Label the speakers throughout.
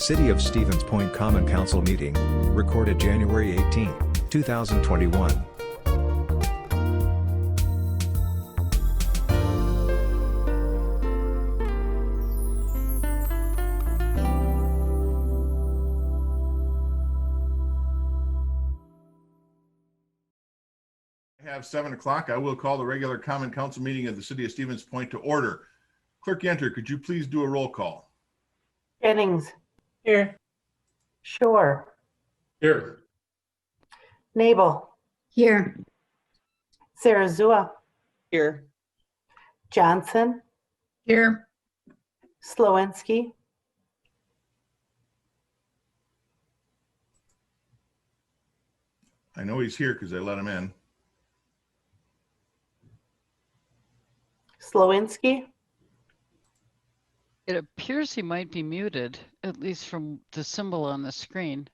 Speaker 1: City of Stevens Point Common Council meeting, recorded January 18, 2021.
Speaker 2: Have 7 o'clock. I will call the regular Common Council meeting of the City of Stevens Point to order. Clerk Yenter, could you please do a roll call?
Speaker 3: Jennings.
Speaker 4: Here.
Speaker 3: Shore.
Speaker 4: Here.
Speaker 3: Nabel.
Speaker 5: Here.
Speaker 3: Sarazua.
Speaker 4: Here.
Speaker 3: Johnson.
Speaker 5: Here.
Speaker 3: Slowinski.
Speaker 2: I know he's here because I let him in.
Speaker 3: Slowinski.
Speaker 6: It appears he might be muted, at least from the symbol on the screen.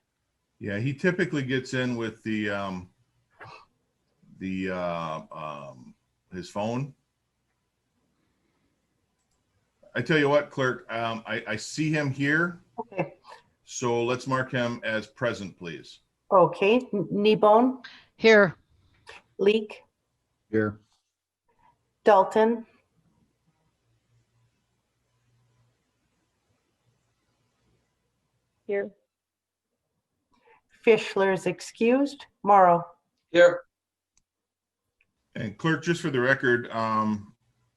Speaker 2: Yeah, he typically gets in with his phone. I tell you what, clerk, I see him here,
Speaker 3: Okay.
Speaker 2: so let's mark him as present, please.
Speaker 3: Okay. Kneebone.
Speaker 6: Here.
Speaker 3: Leak.
Speaker 4: Here.
Speaker 3: Dalton.
Speaker 7: Here.
Speaker 3: Fischler's excused. Morrow.
Speaker 4: Here.
Speaker 2: And clerk, just for the record,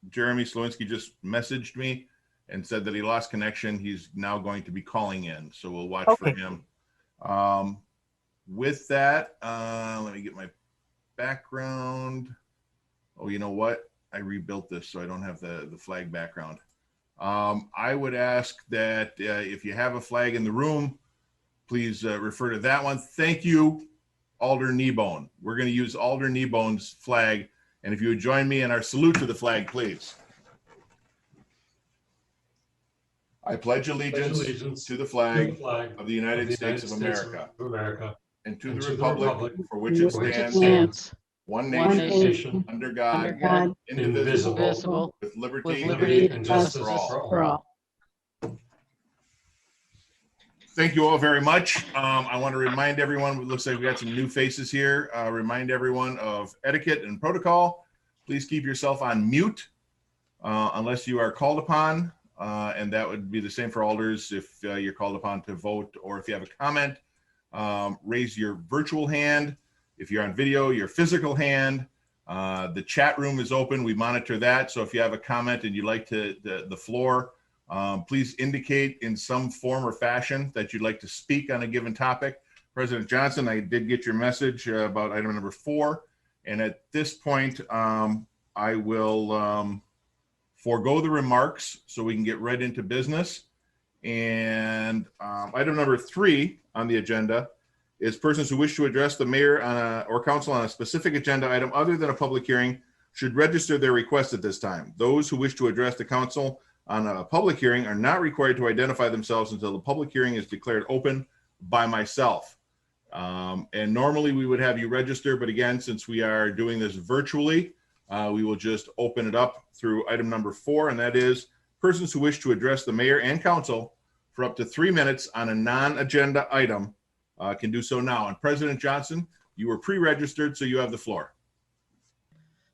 Speaker 2: Jeremy Slowinski just messaged me and said that he lost connection. He's now going to be calling in, so we'll watch for
Speaker 3: Okay.
Speaker 2: him. With that, let me get my background. Oh, you know what? I rebuilt this, so I don't have the flag background. I would ask that if you have a flag in the room, please refer to that one. Thank you, Alder Kneebone. We're going to use Alder Kneebone's flag. And if you would join me in our salute to the flag, please. I pledge allegiance to the flag of the United States of America and to the republic for which it stands, one nation, under God, indivisible, with liberty and justice for all. Thank you all very much. I want to remind everyone, it looks like we got some new faces here. Remind everyone of etiquette and protocol. Please keep yourself on mute unless you are called upon. And that would be the same for alders if you're called upon to vote, or if you have a comment, raise your virtual hand. If you're on video, your physical hand. The chat room is open. We monitor that. So if you have a comment and you'd like the floor, please indicate in some form or fashion that you'd like to speak on a given topic. President Johnson, I did get your message about item number 4. And at this point, I will forego the remarks so we can get right into business. And item number 3 on the agenda is persons who wish to address the mayor or council on a specific agenda item other than a public hearing should register their request at this time. Those who wish to address the council on a public hearing are not required to identify themselves until the public hearing is declared open by myself. And normally we would have you register, but again, since we are doing this virtually, we will just open it up through item number 4, and that is persons who wish to address the mayor and council for up to 3 minutes on a non-agenda item can do so now. And President Johnson, you were pre-registered, so you have the floor.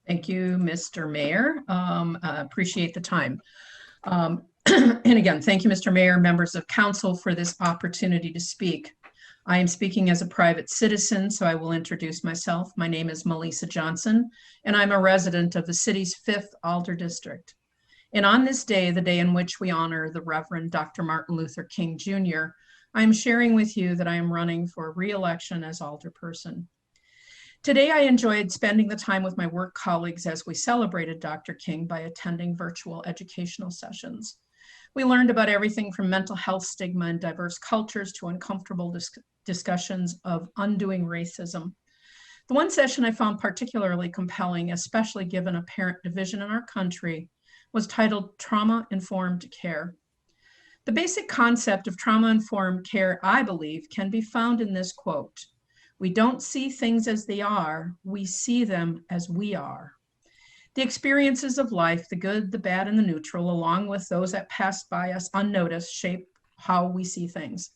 Speaker 5: Thank you, Mr. Mayor. Appreciate the time. And again, thank you, Mr. Mayor, members of council, for this opportunity to speak. I am speaking as a private citizen, so I will introduce myself. My name is Melissa Johnson, and I'm a resident of the city's 5th Alder District. And on this day, the day in which we honor the Reverend Dr. Martin Luther King Jr., I am sharing with you that I am running for re-election as alderperson. Today, I enjoyed spending the time with my work colleagues as we celebrated Dr. King by attending virtual educational sessions. We learned about everything from mental health stigma in diverse cultures to uncomfortable discussions of undoing racism. The one session I found particularly compelling, especially given apparent division in our country, was titled Trauma-Informed Care. The basic concept of trauma-informed care, I believe, can be found in this quote: "We don't see things as they are, we see them as we are." The experiences of life, the good, the bad, and the neutral, along with those that pass by us unnoticed, shape how we see things.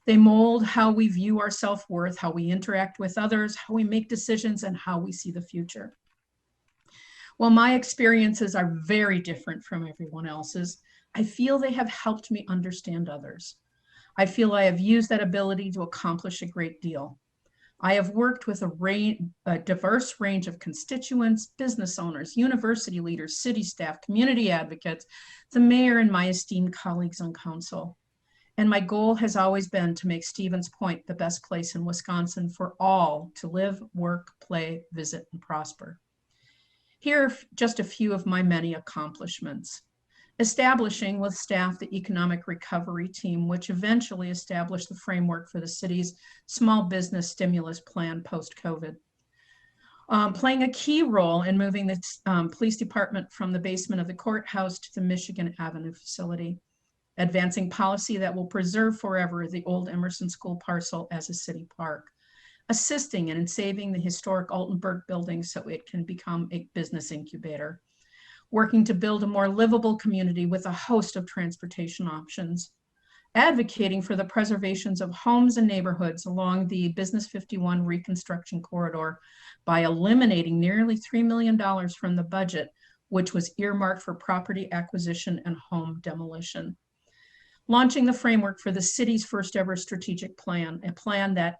Speaker 5: They mold how we view our self-worth, how we interact with others, how we make decisions, and how we see the future. While my experiences are very different from everyone else's, I feel they have helped me understand others. I feel I have used that ability to accomplish a great deal. I have worked with a diverse range of constituents, business owners, university leaders, city staff, community advocates, the mayor, and my esteemed colleagues on council. And my goal has always been to make Stevens Point the best place in Wisconsin for all to live, work, play, visit, and prosper. Here are just a few of my many accomplishments. Establishing with staff the economic recovery team, which eventually established the framework for the city's small business stimulus plan post-COVID. Playing a key role in moving the police department from the basement of the courthouse to the Michigan Avenue facility. Advancing policy that will preserve forever the old Emerson School parcel as a city park. Assisting in saving the historic Altenburg building so it can become a business incubator. Working to build a more livable community with a host of transportation options, advocating for the preservations of homes and neighborhoods along the Business 51 reconstruction corridor by eliminating nearly $3 million from the budget, which was earmarked for property acquisition and home demolition. Launching the framework for the city's first ever strategic plan, a plan that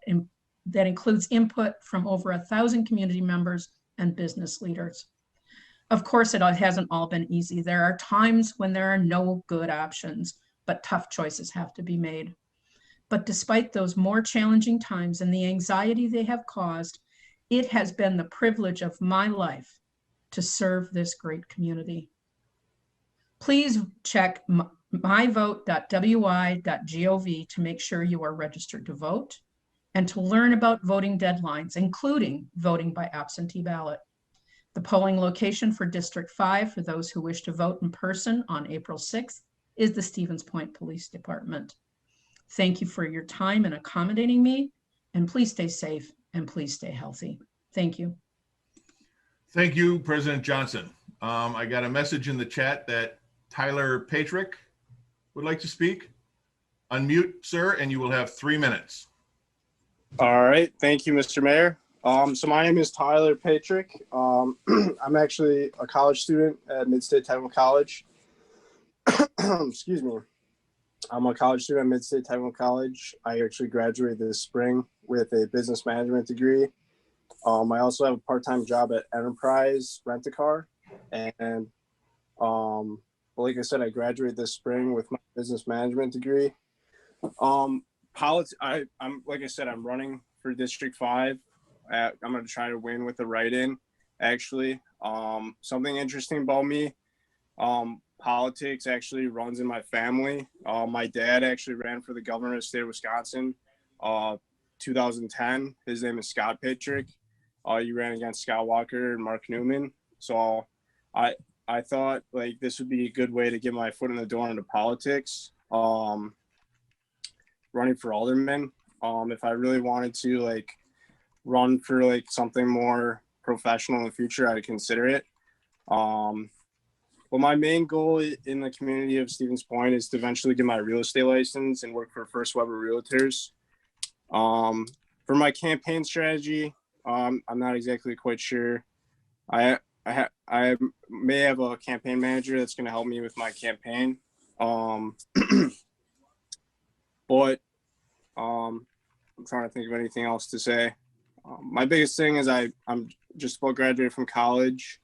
Speaker 5: includes input from over 1,000 community members and business leaders. Of course, it hasn't all been easy. There are times when there are no good options, but tough choices have to be made. But despite those more challenging times and the anxiety they have caused, it has been the privilege of my life to serve this great community. Please check myvote.wi.gov to make sure you are registered to vote and to learn about voting deadlines, including voting by absentee ballot. The polling location for District 5 for those who wish to vote in person on April 6th is the Stevens Point Police Department. Thank you for your time in accommodating me, and please stay safe and please stay healthy. Thank you.
Speaker 2: Thank you, President Johnson. I got a message in the chat that Tyler Patrick would like to speak. Unmute, sir, and you will have 3 minutes.
Speaker 7: All right. Thank you, Mr. Mayor. So my name is Tyler Patrick. I'm actually a college student at Mid-State Technical College. Excuse me. I'm a college student at Mid-State Technical College. I actually graduated this spring with a business management degree. I also have a part-time job at Enterprise Rent-A-Car. And like I said, I graduated this spring with my business management degree. I'm like I said, I'm running for District 5. I'm going to try to win with the write-in, actually. Something interesting about me, politics actually runs in my family. My dad actually ran for the governor of the state of Wisconsin, 2010. His name is Scott Patrick. He ran against Scott Walker and Mark Newman. So I thought like this would be a good way to get my foot in the door into politics. Running for alderman. If I really wanted to like run for like something more professional in the future, I'd consider it. But my main goal in the community of Stevens Point is to eventually get my real estate license and work for First Weber Realtors. For my campaign strategy, I'm not exactly quite sure. I may have a campaign manager that's going to help me with my campaign. But I'm trying to think of anything else to say. My biggest thing is I'm just about graduated from college.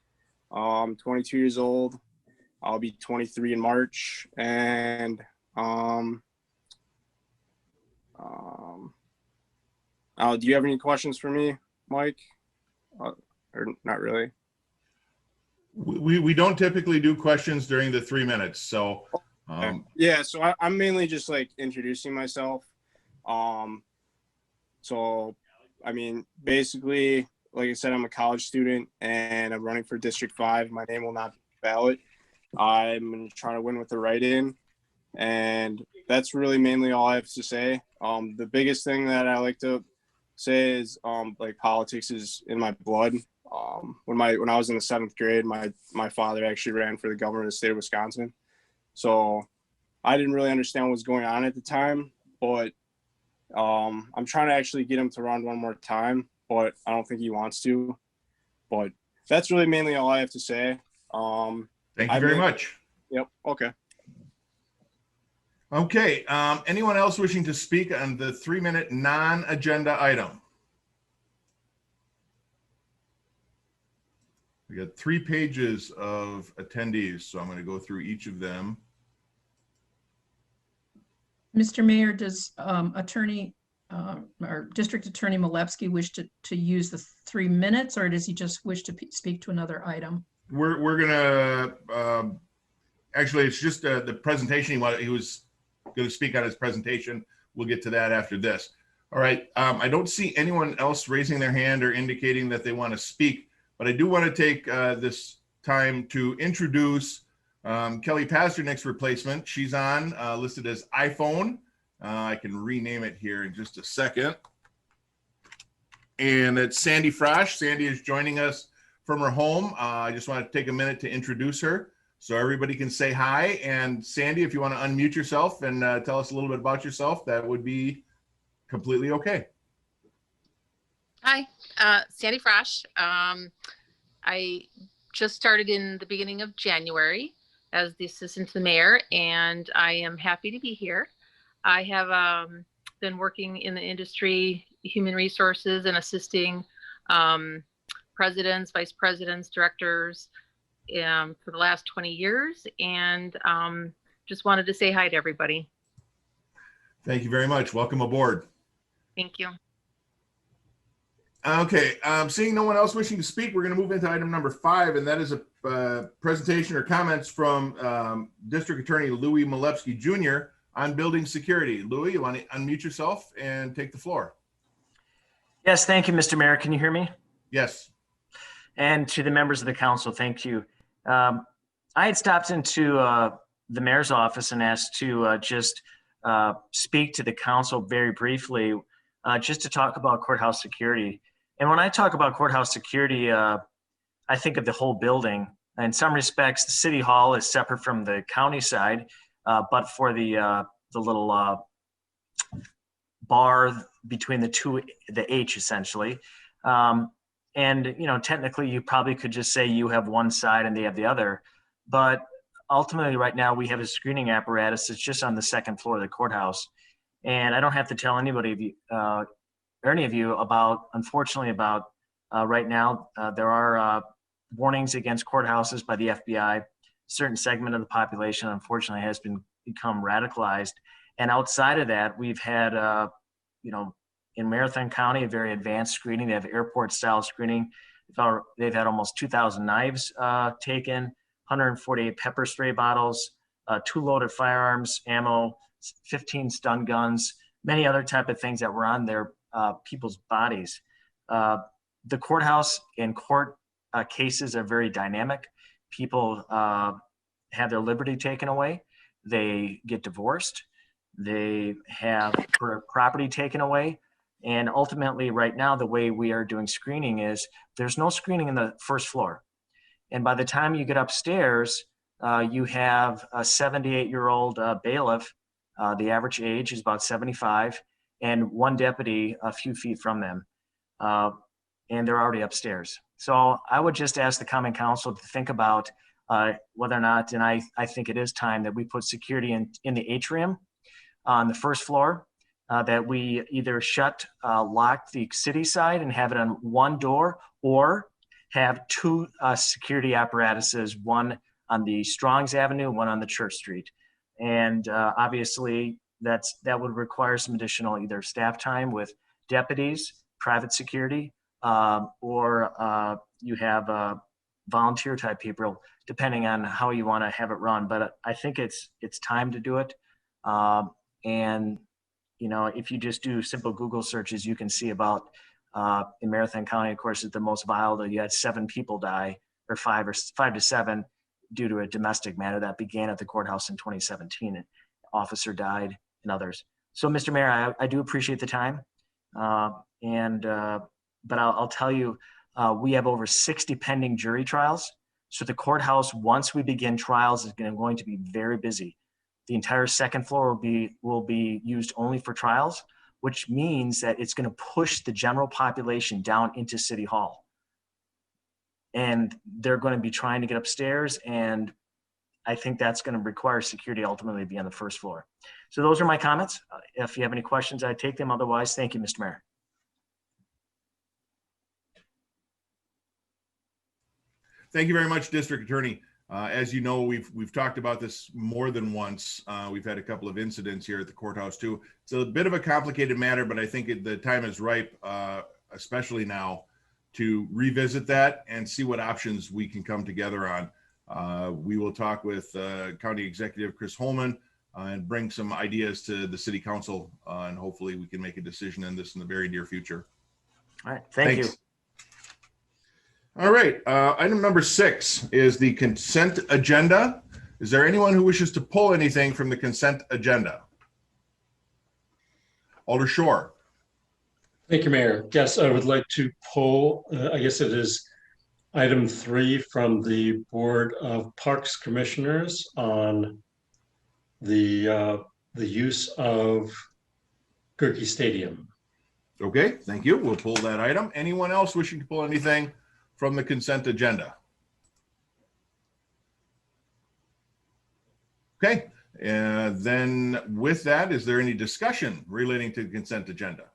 Speaker 7: I'm 22 years old. I'll be 23 in March. And do you have any questions for me, Mike? Or not really?
Speaker 2: We don't typically do questions during the 3 minutes. So
Speaker 7: yeah, so I'm mainly just like introducing myself. So I mean, basically, like I said, I'm a college student and I'm running for District 5. My name will not be ballot. I'm going to try to win with the write-in. And that's really mainly all I have to say. The biggest thing that I like to say is like politics is in my blood. When I was in the 7th grade, my father actually ran for the governor of the state of Wisconsin. So I didn't really understand what was going on at the time, but I'm trying to actually get him to run one more time, but I don't think he wants to. But that's really mainly all I have to say.
Speaker 2: Thank you very much.
Speaker 7: Yep. Okay.
Speaker 2: Okay, anyone else wishing to speak on the 3-minute non-agenda item? We got 3 pages of attendees, so I'm going to go through each of them.
Speaker 5: Mr. Mayor, does or District Attorney Malevsky wish to use the 3 minutes, or does he just wish to speak to another item?
Speaker 2: We're gonna actually, it's just the presentation. He was going to speak on his presentation. We'll get to that after this. All right. I don't see anyone else raising their hand or indicating that they want to speak, but I do want to take this time to introduce Kelly Pasternik's replacement. She's on listed as iPhone. I can rename it here in just a second. And it's Sandy Frosch. Sandy is joining us from her home. I just want to take a minute to introduce her so everybody can say hi. And Sandy, if you want to unmute yourself and tell us a little bit about yourself, that would be completely okay.
Speaker 8: Hi, Sandy Frosch. I just started in the beginning of January as the assistant to the mayor, and I am happy to be here. I have been working in the industry, human resources, and assisting presidents, vice presidents, directors for the last 20 years, and just wanted to say hi to everybody.
Speaker 2: Thank you very much. Welcome aboard.
Speaker 8: Thank you.
Speaker 2: Okay, seeing no one else wishing to speak, we're going to move into item number 5, and that is a presentation or comments from District Attorney Louis Malevsky Jr. on building security. Louis, you want to unmute yourself and take the floor?
Speaker 9: Yes, thank you, Mr. Mayor. Can you hear me?
Speaker 2: Yes.
Speaker 9: And to the members of the council, thank you. I had stopped into the mayor's office and asked to just speak to the council very briefly, just to talk about courthouse security. And when I talk about courthouse security, I think of the whole building. In some respects, the city hall is separate from the county side, but for the little bar between the H essentially. And, you know, technically you probably could just say you have one side and they have the other, but ultimately right now we have a screening apparatus that's just on the 2nd floor of the courthouse. And I don't have to tell anybody of you, or any of you about, unfortunately about right now, there are warnings against courthouses by the FBI. A certain segment of the population, unfortunately, has become radicalized. And outside of that, we've had, you know, in Marathon County, a very advanced screening. They have airport-style screening. They've had almost 2,000 knives taken, 148 pepper spray bottles, 2 loaded firearms, ammo, 15 stun guns, many other type of things that were on their people's bodies. The courthouse and court cases are very dynamic. People have their liberty taken away. They get divorced. They have property taken away. And ultimately, right now, the way we are doing screening is there's no screening in the 1st floor. And by the time you get upstairs, you have a 78-year-old bailiff. The average age is about 75, and 1 deputy a few feet from them. And they're already upstairs. So I would just ask the Common Council to think about whether or not, and I think it is time that we put security in the atrium on the 1st floor, that we either lock the city side and have it on 1 door, or have 2 security apparatuses, 1 on the Strongs Avenue, 1 on the Church Street. And obviously that would require some additional either staff time with deputies, private security, or you have volunteer type people, depending on how you want to have it run. But I think it's time to do it. And you know, if you just do simple Google searches, you can see about in Marathon County, of course, is the most violent. You had 7 people die, or 5 to 7, due to a domestic matter that began at the courthouse in 2017. An officer died and others. So, Mr. Mayor, I do appreciate the time. But I'll tell you, we have over 60 pending jury trials. So the courthouse, once we begin trials, is going to be very busy. The entire second floor will be used only for trials, which means that it's going to push the general population down into City Hall. And they're going to be trying to get upstairs, and I think that's going to require security ultimately to be on the first floor. So those are my comments. If you have any questions, I take them. Otherwise, thank you, Mr. Mayor.
Speaker 2: Thank you very much, District Attorney. As you know, we've talked about this more than once. We've had a couple of incidents here at the courthouse too. It's a bit of a complicated matter, but I think the time is ripe, especially now, to revisit that and see what options we can come together on. We will talk with County Executive Chris Holman and bring some ideas to the City Council, and hopefully we can make a decision on this in the very near future.
Speaker 9: All right, thank you.
Speaker 2: All right, item number 6 is the consent agenda. Is there anyone who wishes to pull anything from the consent agenda? Alder Shore.
Speaker 10: Thank you, Mayor. Yes, I would like to pull, I guess it is item 3 from the Board of Parks Commissioners on the use of Gerke Stadium.
Speaker 2: Okay, thank you. We'll pull that item. Anyone else wishing to pull anything from the consent agenda? Okay, and then with that, is there any discussion relating to the consent agenda?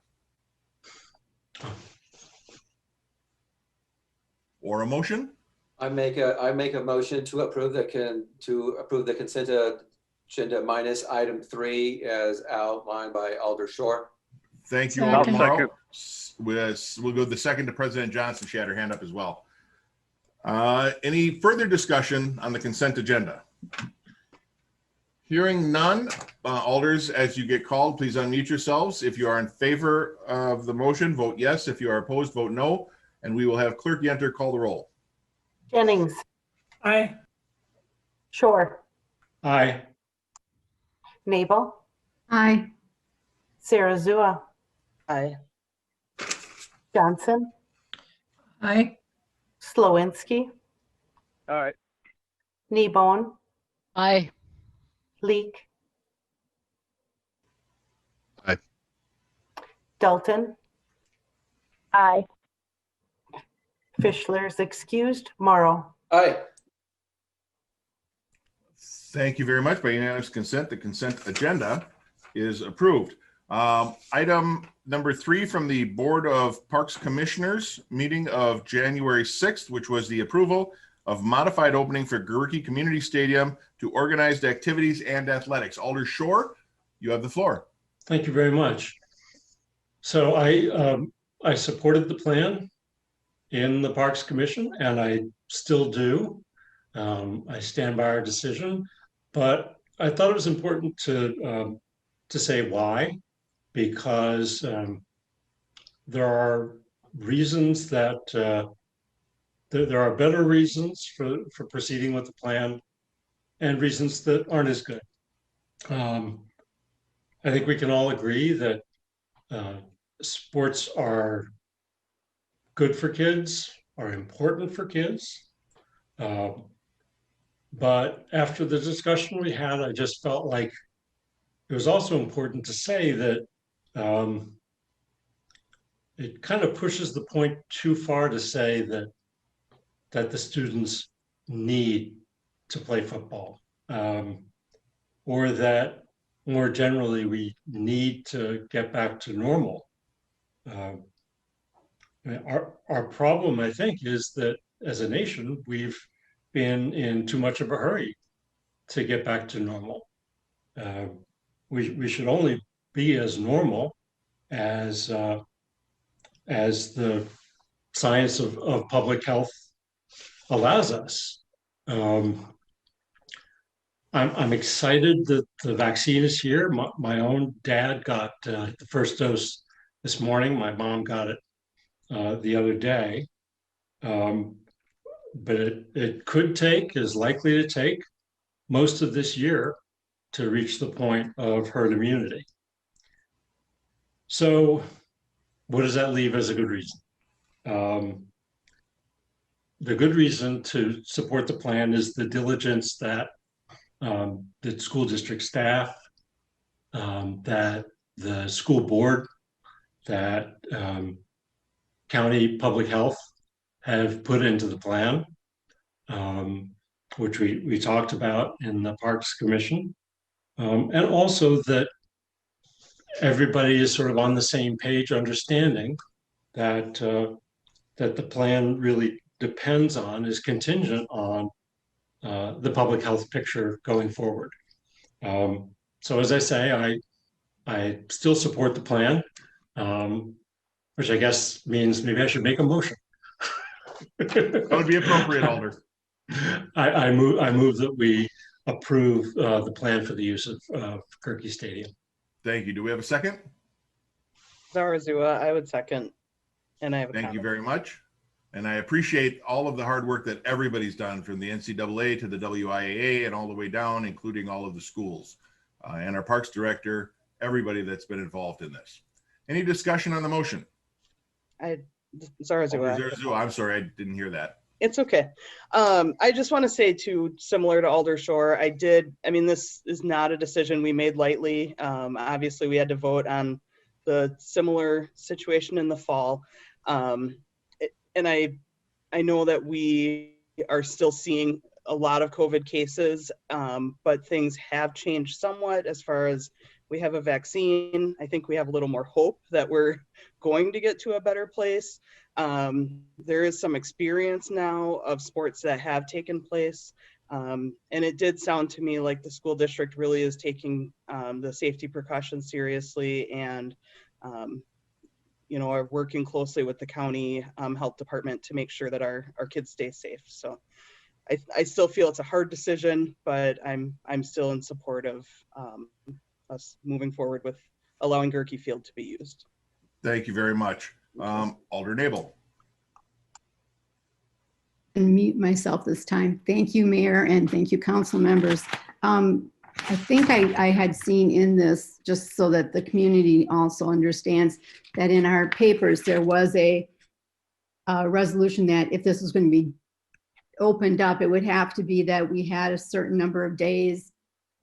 Speaker 2: Or a motion?
Speaker 4: I make a motion to approve the consent agenda minus item 3 as outlined by Alder Shore.
Speaker 2: Thank you,
Speaker 6: Second.
Speaker 2: Alder Morrow. We'll go the second to President Johnson. She had her hand up as well. Any further discussion on the consent agenda? Hearing none, alders, as you get called, please unmute yourselves. If you are in favor of the motion, vote yes. If you are opposed, vote no. And we will have Clerk Yenter call the roll.
Speaker 3: Jennings,
Speaker 10: Aye.
Speaker 3: Shore,
Speaker 10: Aye.
Speaker 3: Nabel,
Speaker 5: Aye.
Speaker 3: Sarazua,
Speaker 4: Aye.
Speaker 3: Johnson,
Speaker 5: Aye.
Speaker 3: Slowinski,
Speaker 4: All right.
Speaker 3: Kneebone,
Speaker 6: Aye.
Speaker 3: Leek.
Speaker 7: Aye.
Speaker 3: Dalton.
Speaker 11: Aye.
Speaker 3: Fischler's excused. Morrow.
Speaker 4: Aye.
Speaker 2: Thank you very much. By unanimous consent, the consent agenda is approved. Item number 3 from the Board of Parks Commissioners meeting of January 6th, which was the approval of modified opening for Gerke Community Stadium to organized activities and athletics. Alder Shore, you have the floor.
Speaker 10: Thank you very much. So I supported the plan in the Parks Commission, and I still do. I stand by our decision, but I thought it was important to say why, because there are reasons that there are better reasons for proceeding with the plan and reasons that aren't as good. I think we can all agree that sports are good for kids, are important for kids. But after the discussion we had, I just felt like it was also important to say that it kind of pushes the point too far to say that the students need to play football, or that more generally we need to get back to normal. Our problem, I think, is that as a nation, we've been in too much of a hurry to get back to normal. We should only be as normal as the science of public health allows us. I'm excited that the vaccine is here. My own dad got the first dose this morning. My mom got it the other day. But it could take, is likely to take, most of this year to reach the point of herd immunity. So what does that leave as a good reason? The good reason to support the plan is the diligence that the school district staff, that the school board, that county public health have put into the plan, which we talked about in the Parks Commission. And also that everybody is sort of on the same page, understanding that that the plan really depends on, is contingent on the public health picture going forward. So as I say, I still support the plan, which I guess means maybe I should make a motion.
Speaker 2: That would be appropriate, Alder.
Speaker 10: I move that we approve the plan for the use of Kirky Stadium.
Speaker 2: Thank you. Do we have a second?
Speaker 12: Zarazua, I would second. And I have a
Speaker 2: Thank you
Speaker 12: comment.
Speaker 2: very much. And I appreciate all of the hard work that everybody's done, from the NCAA to the WIAA and all the way down, including all of the schools and our parks director, everybody that's been involved in this. Any discussion on the motion?
Speaker 12: Zarazua.
Speaker 2: Zarazua, I'm sorry, I didn't hear that.
Speaker 12: It's okay. I just want to say too, similar to Alder Shore, this is not a decision we made lightly. Obviously we had to vote on the similar situation in the fall. And I know that we are still seeing a lot of COVID cases, but things have changed somewhat as far as we have a vaccine. I think we have a little more hope that we're going to get to a better place. There is some experience now of sports that have taken place. And it did sound to me like the school district really is taking the safety precautions seriously, and are working closely with the county health department to make sure that our kids stay safe. So I still feel it's a hard decision, but I'm still in support of us moving forward with allowing Gerke Field to be used.
Speaker 2: Thank you very much. Alder Nabel.
Speaker 13: And mute myself this time. Thank you, Mayor, and thank you, council members. I think I had seen in this, just so that the community also understands, that in our papers, there was a resolution that if this was going to be opened up, it would have to be that we had a certain number of days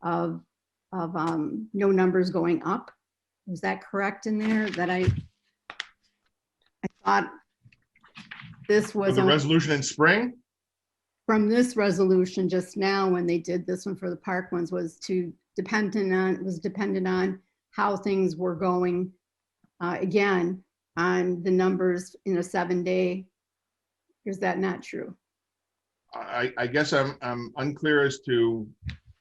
Speaker 13: of no numbers going up. Is that correct in there? That I thought this was
Speaker 2: The resolution in spring?
Speaker 13: from this resolution just now, when they did this one for the park ones, was dependent on how things were going, again, on the numbers in a 7-day. Is that not true?
Speaker 2: I guess I'm unclear as to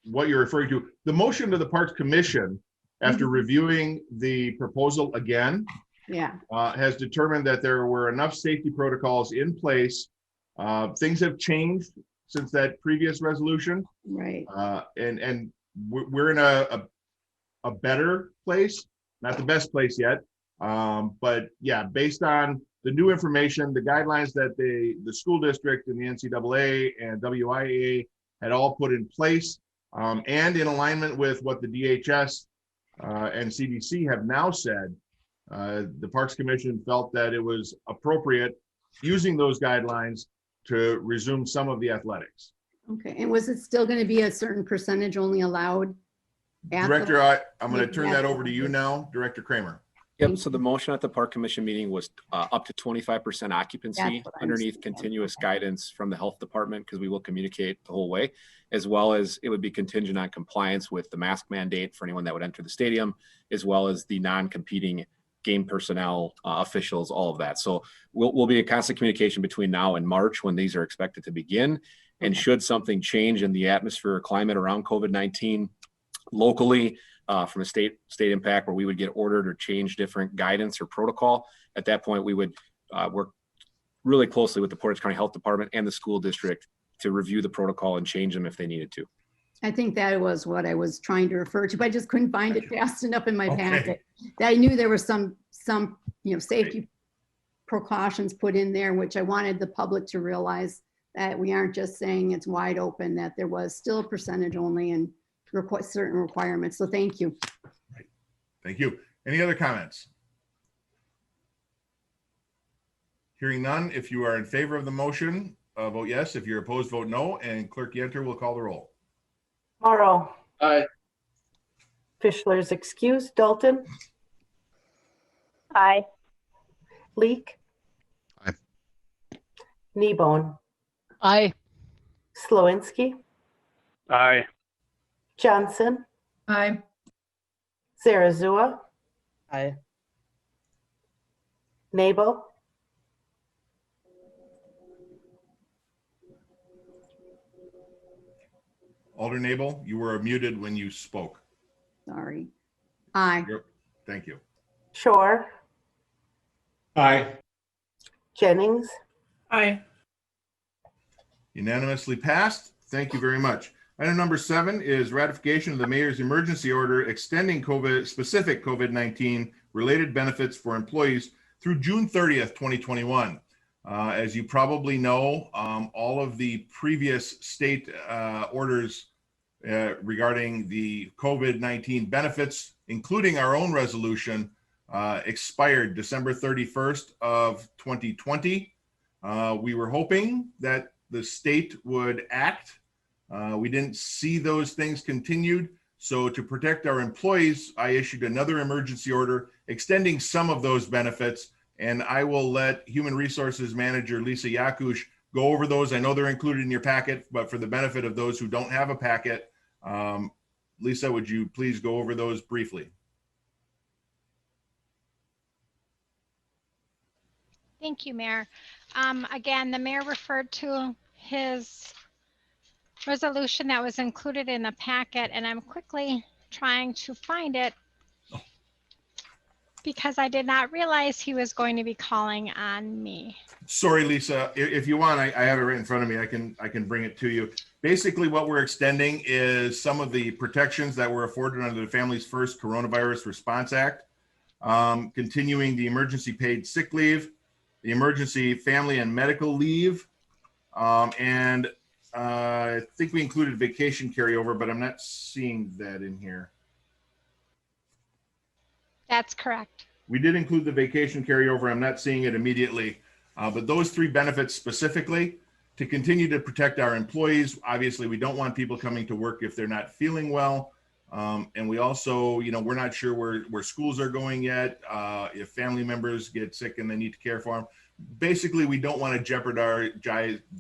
Speaker 2: what you're referring to. The motion to the Parks Commission, after reviewing the proposal again,
Speaker 13: Yeah.
Speaker 2: has determined that there were enough safety protocols in place. Things have changed since that previous resolution.
Speaker 13: Right.
Speaker 2: And we're in a better place, not the best place yet. But yeah, based on the new information, the guidelines that the school district and the NCAA and WIAA had all put in place, and in alignment with what the DHS and CDC have now said, the Parks Commission felt that it was appropriate, using those guidelines, to resume some of the athletics.
Speaker 13: Okay. And was it still going to be a certain percentage only allowed? at the-
Speaker 2: Director, I'm going to turn that over to you now, Director Kramer.
Speaker 14: Yep, so the motion at the Park Commission meeting was up to 25% occupancy
Speaker 13: That's what I'm
Speaker 14: underneath
Speaker 13: saying.
Speaker 14: continuous guidance from the health department, because we will communicate the whole way, as well as it would be contingent on compliance with the mask mandate for anyone that would enter the stadium, as well as the non-competing game personnel, officials, all of that. So we'll be in constant communication between now and March, when these are expected to begin. And should something change in the atmosphere or climate around COVID-19 locally, from a state impact, where we would get ordered or change different guidance or protocol, at that point we would work really closely with the Portage County Health Department and the school district to review the protocol and change them if they needed to.
Speaker 13: I think that was what I was trying to refer to, but I just couldn't find it fast enough in my
Speaker 2: Okay.
Speaker 13: packet. I knew there were some safety precautions put in there, which I wanted the public to realize, that we aren't just saying it's wide open, that there was still a percentage only and certain requirements. So thank you.
Speaker 2: Thank you. Any other comments? Hearing none, if you are in favor of the motion, vote yes. If you're opposed, vote no. And Clerk Yenter will call the roll.
Speaker 3: Morrow.
Speaker 4: Aye.
Speaker 3: Fischler's excused. Dalton,
Speaker 11: Aye.
Speaker 3: Leek.
Speaker 15: Aye.
Speaker 3: Kneebone,
Speaker 6: Aye.
Speaker 3: Slowinski,
Speaker 15: Aye.
Speaker 3: Johnson,
Speaker 5: Aye.
Speaker 3: Zarazua,
Speaker 12: Aye.
Speaker 3: Nabel,
Speaker 2: Alder Nabel, you were muted when you spoke.
Speaker 13: Sorry. Aye.
Speaker 2: Yep. Thank you.
Speaker 3: Shore,
Speaker 10: Aye.
Speaker 3: Jennings,
Speaker 16: Aye.
Speaker 2: Unanimously passed. Thank you very much. Item number 7 is ratification of the mayor's emergency order extending specific COVID-19 related benefits for employees through June 30th, 2021. As you probably know, all of the previous state orders regarding the COVID-19 benefits, including our own resolution, expired December 31st of 2020. We were hoping that the state would act. We didn't see those things continued. So to protect our employees, I issued another emergency order extending some of those benefits. And I will let Human Resources Manager Lisa Yakush go over those. I know they're included in your packet, but for the benefit of those who don't have a packet, Lisa, would you please go over those briefly?
Speaker 17: Thank you, Mayor. Again, the mayor referred to his resolution that was included in the packet, and I'm quickly trying to find it because I did not realize he was going to be calling on me.
Speaker 2: Sorry, Lisa, if you want, I have it right in front of me. I can bring it to you. Basically, what we're extending is some of the protections that were afforded under the Families First Coronavirus Response Act, continuing the emergency paid sick leave, the emergency family and medical leave, and I think we included vacation carryover, but I'm not seeing that in here.
Speaker 17: That's correct.
Speaker 2: We did include the vacation carryover. I'm not seeing it immediately, but those 3 benefits specifically to continue to protect our employees. Obviously, we don't want people coming to work if they're not feeling well. And we also, we're not sure where schools are going yet, if family members get sick and they need to care for them. Basically, we don't want to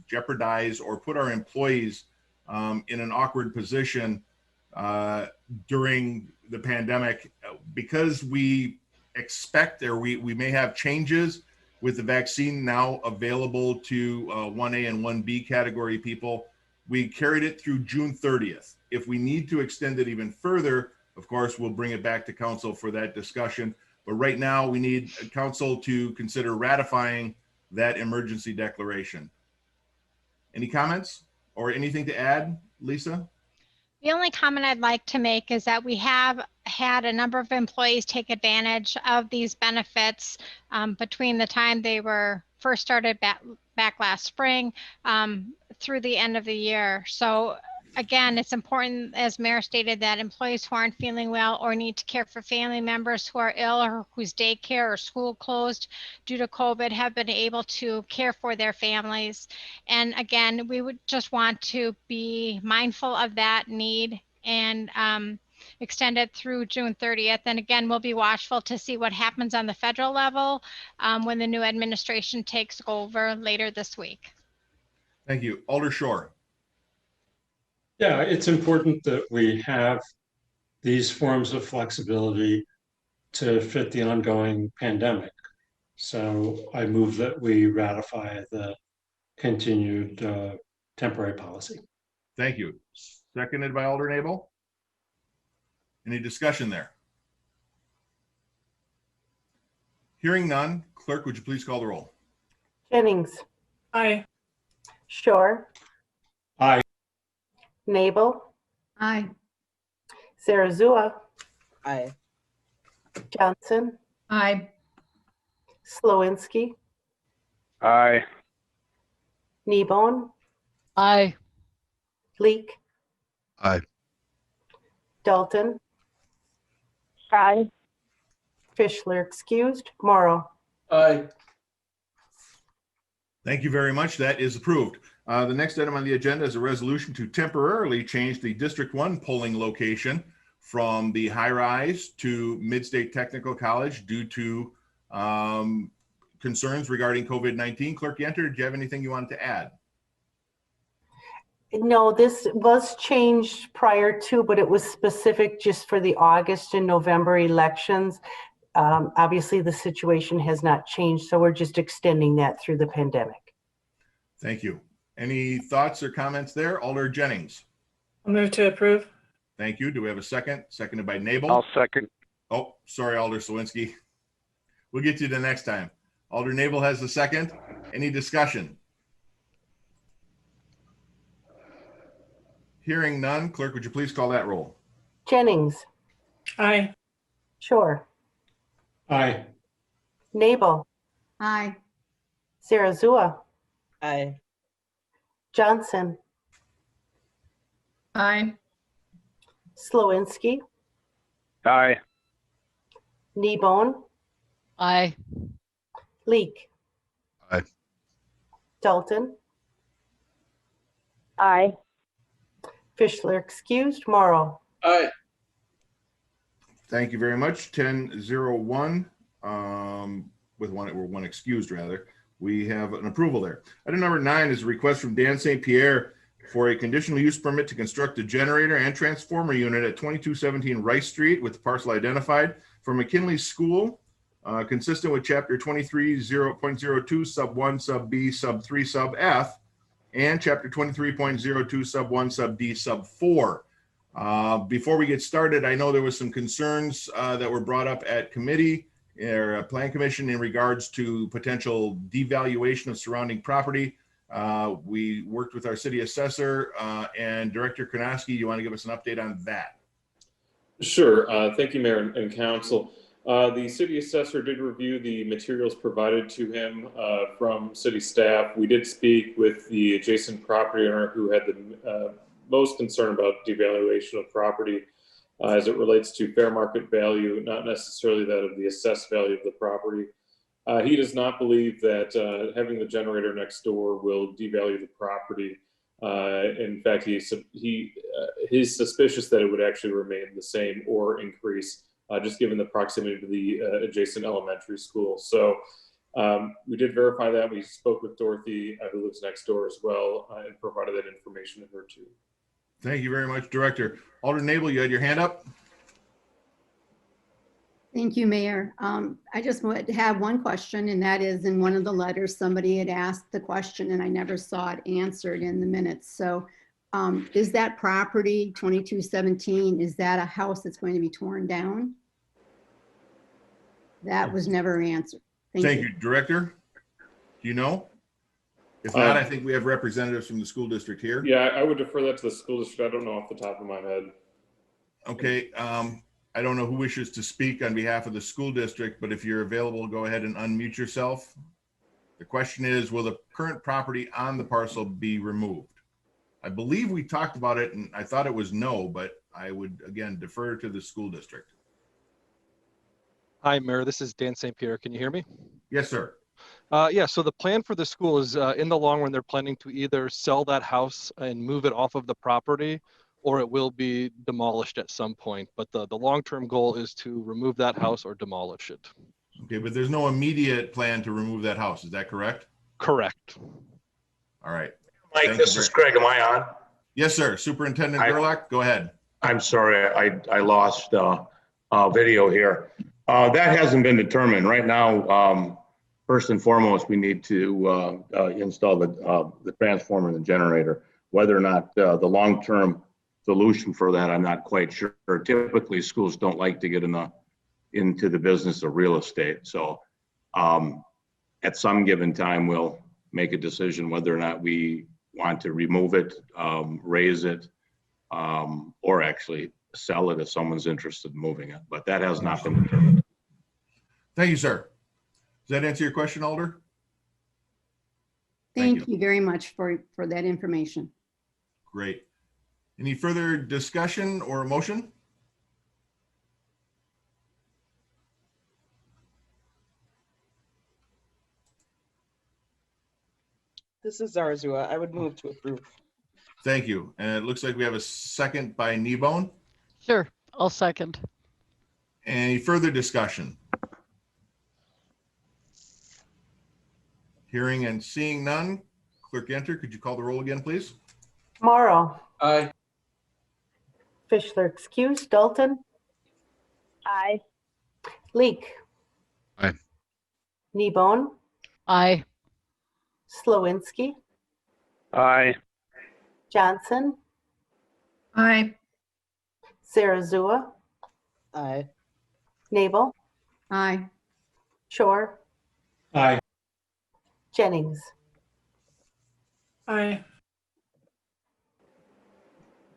Speaker 2: jeopardize or put our employees in an awkward position during the pandemic, because we expect, or we may have changes with the vaccine now available to 1A and 1B category people. We carried it through June 30th. If we need to extend it even further, of course, we'll bring it back to council for that discussion. But right now, we need council to consider ratifying that emergency declaration. Any comments or anything to add, Lisa?
Speaker 17: The only comment I'd like to make is that we have had a number of employees take advantage of these benefits between the time they were first started back last spring through the end of the year. So again, it's important, as Mayor stated, that employees who aren't feeling well or need to care for family members who are ill or whose daycare or school closed due to COVID have been able to care for their families. And again, we would just want to be mindful of that need and extend it through June 30th. And again, we'll be watchful to see what happens on the federal level when the new administration takes over later this week.
Speaker 2: Thank you. Alder Shore.
Speaker 10: Yeah, it's important that we have these forms of flexibility to fit the ongoing pandemic. So I move that we ratify the continued temporary policy.
Speaker 2: Thank you. Seconded by Alder Nabel. Any discussion there? Hearing none, clerk, would you please call the roll?
Speaker 3: Jennings,
Speaker 16: Aye.
Speaker 3: Shore,
Speaker 10: Aye.
Speaker 3: Nabel,
Speaker 13: Aye.
Speaker 3: Zarazua,
Speaker 12: Aye.
Speaker 3: Johnson,
Speaker 5: Aye.
Speaker 3: Slowinski,
Speaker 15: Aye.
Speaker 3: Kneebone,
Speaker 6: Aye.
Speaker 3: Leek,
Speaker 15: Aye.
Speaker 3: Dalton,
Speaker 11: Aye.
Speaker 3: Fischler excused, Morrow.
Speaker 4: Aye.
Speaker 2: Thank you very much. That is approved. The next item on the agenda is a resolution to temporarily change the District 1 polling location from the high rise to Midstate Technical College due to concerns regarding COVID-19. Clerk Yenter, do you have anything you wanted to add?
Speaker 3: No, this was changed prior to, but it was specific just for the August and November elections. Obviously, the situation has not changed, so we're just extending that through the pandemic.
Speaker 2: Thank you. Any thoughts or comments there? Alder Jennings.
Speaker 16: I'll move to approve.
Speaker 2: Thank you. Do we have a second? Seconded by Nabel.
Speaker 15: I'll second.
Speaker 2: Oh, sorry, Alder Slawinski. We'll get you the next time. Alder Nabel has the second. Any discussion? Hearing none, clerk, would you please call that roll?
Speaker 3: Jennings,
Speaker 16: Aye.
Speaker 3: Shore,
Speaker 10: Aye.
Speaker 3: Nabel,
Speaker 13: Aye.
Speaker 3: Zarazua,
Speaker 12: Aye.
Speaker 3: Johnson,
Speaker 5: Aye.
Speaker 3: Slawinski,
Speaker 15: Aye.
Speaker 3: Kneebone,
Speaker 6: Aye.
Speaker 3: Leek,
Speaker 15: Aye.
Speaker 3: Dalton,
Speaker 11: Aye.
Speaker 3: Fischler excused, Morrow.
Speaker 4: Aye.
Speaker 2: Thank you very much. 10-0-1, with one excused rather. We have an approval there. Item number 9 is a request from Dan St. Pierre for a conditional use permit to construct a generator and transformer unit at 2217 Rice Street with the parcel identified for McKinley School, consistent with chapter 23.02 sub 1 sub B sub 3 sub F and chapter 23.02 sub 1 sub D sub 4. Before we get started, I know there was some concerns that were brought up at committee or plan commission in regards to potential devaluation of surrounding property. We worked with our city assessor and Director Karnowski. You want to give us an update on that?
Speaker 18: Sure. Thank you, Mayor and Council. The city assessor did review the materials provided to him from city staff. We did speak with the adjacent property owner who had the most concern about devaluation of property as it relates to fair market value, not necessarily that of the assessed value of the property. He does not believe that having the generator next door will devalue the property. In fact, he's suspicious that it would actually remain the same or increase, just given the proximity to the adjacent elementary school. So we did verify that. We spoke with Dorothy, who lives next door as well, and provided that information to her too.
Speaker 2: Thank you very much, Director. Alder Nabel, you had your hand up?
Speaker 13: Thank you, Mayor. I just want to have one question, and that is in one of the letters, somebody had asked the question and I never saw it answered in the minutes. So is that property 2217, is that a house that's going to be torn down? That was never answered.
Speaker 2: Thank you, Director. Do you know? If not, I think we have representatives from the school district here.
Speaker 18: Yeah, I would defer that to the school district. I don't know off the top of my head.
Speaker 2: Okay. I don't know who wishes to speak on behalf of the school district, but if you're available, go ahead and unmute yourself. The question is, will the current property on the parcel be removed? I believe we talked about it and I thought it was no, but I would again defer to the school district.
Speaker 19: Hi, Mayor. This is Dan St. Pierre. Can you hear me?
Speaker 2: Yes, sir.
Speaker 19: Yeah, so the plan for the school is in the long run, they're planning to either sell that house and move it off of the property, or it will be demolished at some point. But the long-term goal is to remove that house or demolish it.
Speaker 2: Okay, but there's no immediate plan to remove that house. Is that correct?
Speaker 19: Correct.
Speaker 2: All right.
Speaker 20: Mike, this is Craig. Am I on?
Speaker 2: Yes, sir. Superintendent Gerlach, go ahead.
Speaker 20: I'm sorry, I lost video here. That hasn't been determined. Right now, first and foremost, we need to install the transformer and the generator. Whether or not the long-term solution for that, I'm not quite sure. Typically, schools don't like to get into the business of real estate. So at some given time, we'll make a decision whether or not we want to remove it, raise it, or actually sell it if someone's interested in moving it. But that has not been determined.
Speaker 2: Thank you, sir. Does that answer your question, Alder?
Speaker 13: Thank you very much for that information.
Speaker 2: Great. Any further discussion or motion?
Speaker 12: This is Zarazua. I would move to approve.
Speaker 2: Thank you. And it looks like we have a second by Kneebone.
Speaker 6: Sure, I'll second.
Speaker 2: Any further discussion? Hearing and seeing none. Clerk Enter, could you call the roll again, please?
Speaker 3: Morrow,
Speaker 4: Aye.
Speaker 3: Fischler excused, Dalton,
Speaker 11: Aye.
Speaker 3: Leek.
Speaker 15: Aye.
Speaker 3: Kneebone,
Speaker 6: Aye.
Speaker 3: Slowinski,
Speaker 15: Aye.
Speaker 3: Johnson,
Speaker 5: Aye.
Speaker 3: Zarazua,
Speaker 12: Aye.
Speaker 3: Nabel,
Speaker 13: Aye.
Speaker 3: Shore,
Speaker 10: Aye.
Speaker 3: Jennings.
Speaker 16: Aye.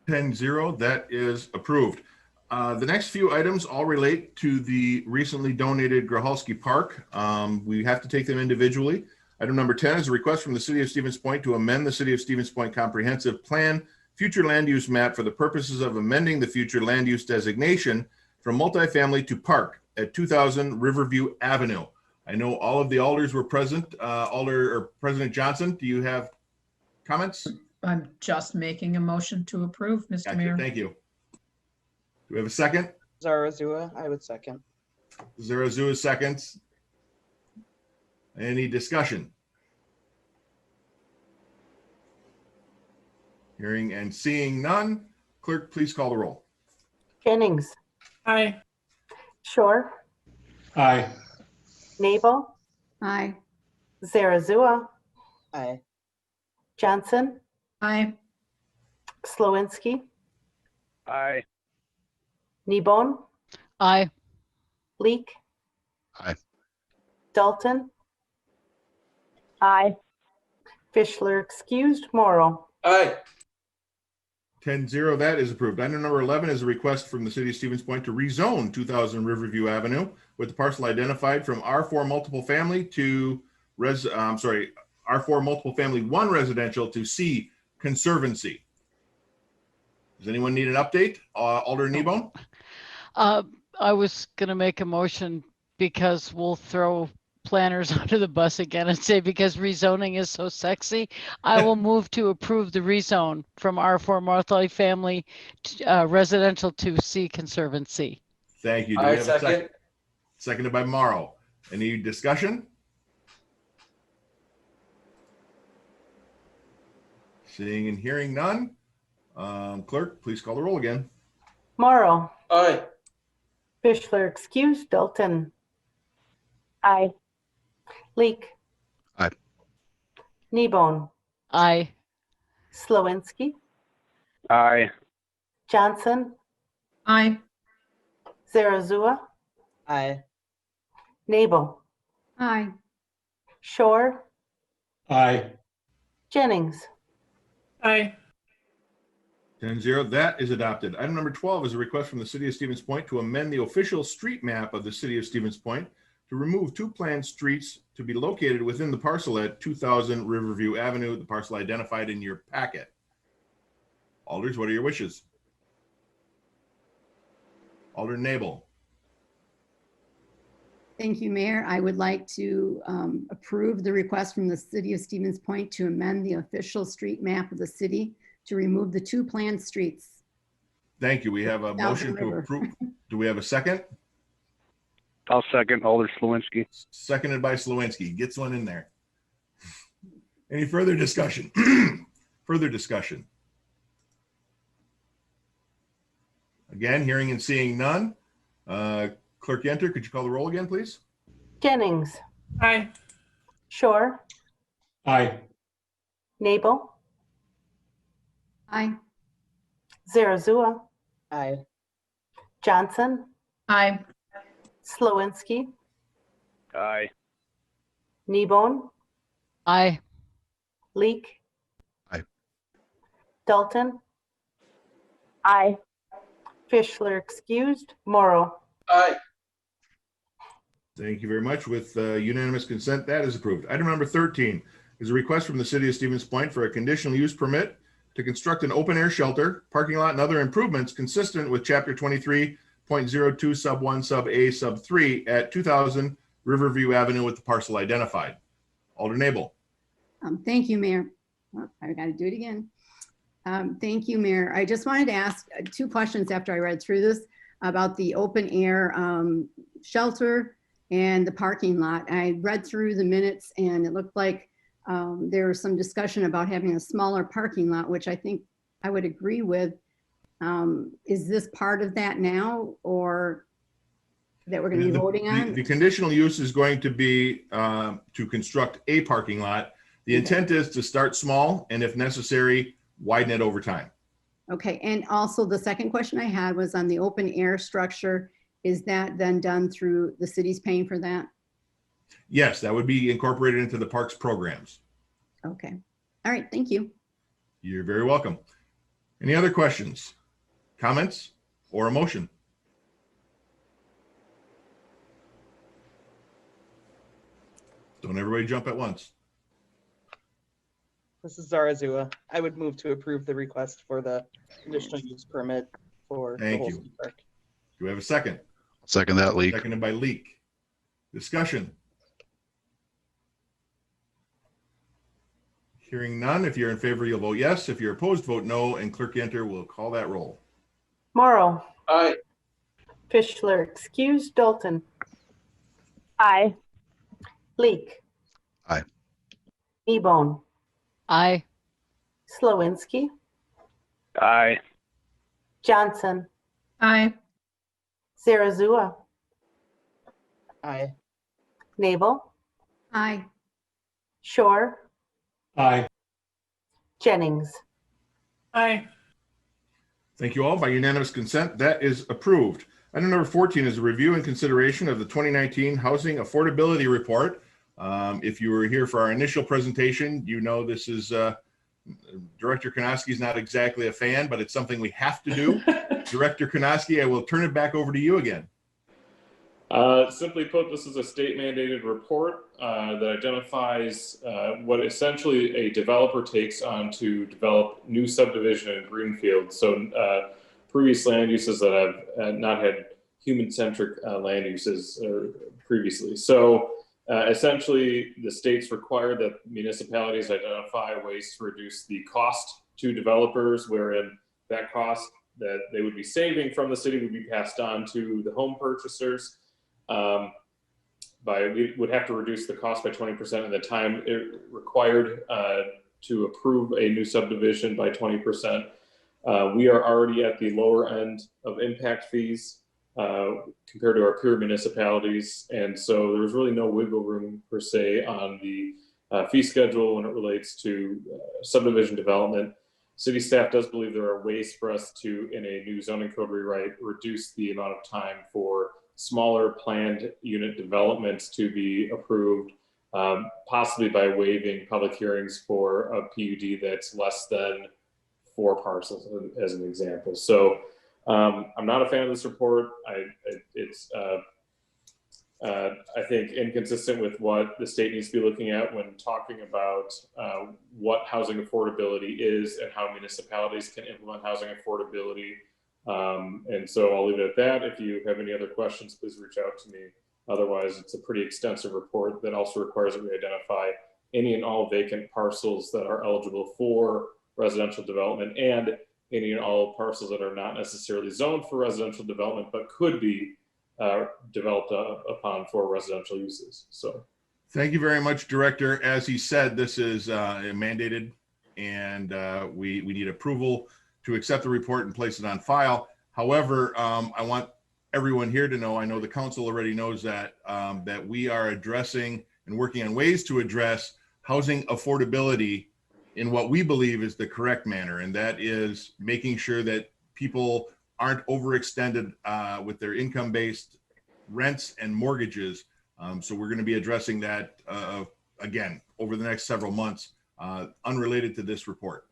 Speaker 2: 10-0, that is approved. The next few items all relate to the recently donated Grohalski Park. We have to take them individually. Item number 10 is a request from the City of Stevens Point to amend the City of Stevens Point Comprehensive Plan future land use map for the purposes of amending the future land use designation from multifamily to park at 2000 Riverview Avenue. I know all of the alders were present. President Johnson, do you have comments?
Speaker 5: I'm just making a motion to approve, Mr.
Speaker 2: Gotcha.
Speaker 5: Mayor.
Speaker 2: Thank you. Do we have a second?
Speaker 12: Zarazua, I would second.
Speaker 2: Zarazua seconds. Any discussion? Hearing and seeing none. Clerk, please call the roll.
Speaker 3: Jennings,
Speaker 16: Aye.
Speaker 3: Shore,
Speaker 10: Aye.
Speaker 3: Nabel,
Speaker 13: Aye.
Speaker 3: Zarazua,
Speaker 12: Aye.
Speaker 3: Johnson,
Speaker 5: Aye.
Speaker 3: Slowinski,
Speaker 15: Aye.
Speaker 3: Kneebone,
Speaker 6: Aye.
Speaker 3: Leek.
Speaker 15: Aye.
Speaker 3: Dalton,
Speaker 11: Aye.
Speaker 3: Fischler excused, Morrow.
Speaker 4: Aye.
Speaker 2: 10-0, that is approved. Item number 11 is a request from the City of Stevens Point to rezone 2000 Riverview Avenue with the parcel identified from R4 multiple family to R4 multiple family 1 residential to C conservancy. Does anyone need an update? Alder Kneebone?
Speaker 6: I was gonna make a motion because we'll throw planners under the bus again and say because rezoning is so sexy, I will move to approve the rezone from R4 multifamily residential to C conservancy.
Speaker 2: Thank you. Do we
Speaker 4: Aye,
Speaker 2: have a
Speaker 4: second.
Speaker 2: Seconded by Morrow. Any discussion? Seeing and hearing none. Clerk, please call the roll again.
Speaker 3: Morrow,
Speaker 4: Aye.
Speaker 3: Fischler excused, Dalton,
Speaker 11: Aye.
Speaker 3: Leek.
Speaker 15: Aye.
Speaker 3: Kneebone,
Speaker 6: Aye.
Speaker 3: Slowinski,
Speaker 15: Aye.
Speaker 3: Johnson,
Speaker 5: Aye.
Speaker 3: Zarazua,
Speaker 12: Aye.
Speaker 3: Nabel,
Speaker 13: Aye.
Speaker 3: Shore,
Speaker 10: Aye.
Speaker 3: Jennings.
Speaker 16: Aye.
Speaker 2: 10-0, that is adopted. Item number 12 is a request from the City of Stevens Point to amend the official street map of the City of Stevens Point to remove 2 planned streets to be located within the parcel at 2000 Riverview Avenue, the parcel identified in your packet. Alders, what are your wishes? Alder Nabel.
Speaker 13: Thank you, Mayor. I would like to approve the request from the City of Stevens Point to amend the official street map of the city to remove the 2 planned streets.
Speaker 2: Thank you. We have a motion to
Speaker 13: River.
Speaker 2: approve. Do we have a second?
Speaker 15: I'll second Alder Slawinski.
Speaker 2: Seconded by Slawinski. Gets one in there. Any further discussion? Further discussion? Again, hearing and seeing none. Clerk Yenter, could you call the roll again, please?
Speaker 3: Jennings,
Speaker 16: Aye.
Speaker 3: Shore,
Speaker 10: Aye.
Speaker 3: Nabel,
Speaker 13: Aye.
Speaker 3: Zarazua,
Speaker 12: Aye.
Speaker 3: Johnson,
Speaker 5: Aye.
Speaker 3: Slowinski,
Speaker 15: Aye.
Speaker 3: Kneebone,
Speaker 6: Aye.
Speaker 3: Leek.
Speaker 15: Aye.
Speaker 3: Dalton,
Speaker 11: Aye.
Speaker 3: Fischler excused, Morrow.
Speaker 4: Aye.
Speaker 2: Thank you very much. With unanimous consent, that is approved. Item number 13 is a request from the City of Stevens Point for a conditional use permit to construct an open air shelter, parking lot, and other improvements consistent with Chapter 23.02 sub 1 sub A sub 3 at 2000 Riverview Avenue with the parcel identified. Alder Nabel.
Speaker 13: Thank you, Mayor. Oh, I got to do it again. Thank you, Mayor. I just wanted to ask 2 questions after I read through this about the open air shelter and the parking lot. I read through the minutes and it looked like there was some discussion about having a smaller parking lot, which I think I would agree with. Is this part of that now, or that we're going to be voting on?
Speaker 2: The conditional use is going to be to construct a parking lot. The intent is to start small and if necessary, widen it over time.
Speaker 13: Okay, and also the second question I had was on the open air structure. Is that then done through the city's paying for that?
Speaker 2: Yes, that would be incorporated into the parks programs.
Speaker 13: Okay, all right, thank you.
Speaker 2: You're very welcome. Any other questions, comments, or a motion? Don't everybody jump at once.
Speaker 12: This is Zarazua. I would move to approve the request for the conditional use permit for the
Speaker 2: Thank you.
Speaker 12: Holston Park.
Speaker 2: Do we have a second?
Speaker 15: Second that, Leak.
Speaker 2: Seconded by Leak. Discussion. Hearing none. If you're in favor, you'll vote yes. If you're opposed, vote no, and Clerk Yenter will call that roll.
Speaker 3: Morrow,
Speaker 4: Aye.
Speaker 3: Fischler, excused, Dalton,
Speaker 11: Aye.
Speaker 3: Leak.
Speaker 15: Aye.
Speaker 3: Ebone,
Speaker 6: Aye.
Speaker 3: Slawinski,
Speaker 15: Aye.
Speaker 3: Johnson,
Speaker 5: Aye.
Speaker 3: Zarazua,
Speaker 12: Aye.
Speaker 3: Nabel,
Speaker 13: Aye.
Speaker 3: Shore,
Speaker 10: Aye.
Speaker 3: Jennings.
Speaker 16: Aye.
Speaker 2: Thank you all. By unanimous consent, that is approved. Item number 14 is a review and consideration of the 2019 Housing Affordability Report. If you were here for our initial presentation, you know this is Director Konoski is not exactly a fan, but it's something we have to do. Director Konoski, I will turn it back over to you again.
Speaker 18: Simply put, this is a state mandated report that identifies what essentially a developer takes on to develop new subdivision in greenfield. So previous land uses that have not had human-centric land uses previously. So essentially, the states require that municipalities identify ways to reduce the cost to developers, wherein that cost that they would be saving from the city would be passed on to the home purchasers. We would have to reduce the cost by 20% and the time it required to approve a new subdivision by 20%. We are already at the lower end of impact fees compared to our peer municipalities. And so there's really no wiggle room per se on the fee schedule when it relates to subdivision development. City staff does believe there are ways for us to, in a new zoning code rewrite, reduce the amount of time for smaller planned unit developments to be approved, possibly by waiving public hearings for a PUD that's less than 4 parcels, as an example. So I'm not a fan of this report. It's I think inconsistent with what the state needs to be looking at when talking about what housing affordability is and how municipalities can implement housing affordability. And so I'll leave it at that. If you have any other questions, please reach out to me. Otherwise, it's a pretty extensive report that also requires that we identify any and all vacant parcels that are eligible for residential development and any and all parcels that are not necessarily zoned for residential development, but could be developed upon for residential uses. So
Speaker 2: Thank you very much, Director. As he said, this is mandated, and we need approval to accept the report and place it on file. However, I want everyone here to know, I know the council already knows that, that we are addressing and working on ways to address housing affordability in what we believe is the correct manner, and that is making sure that people aren't overextended with their income-based rents and mortgages. So we're going to be addressing that again over the next several months, unrelated to this report.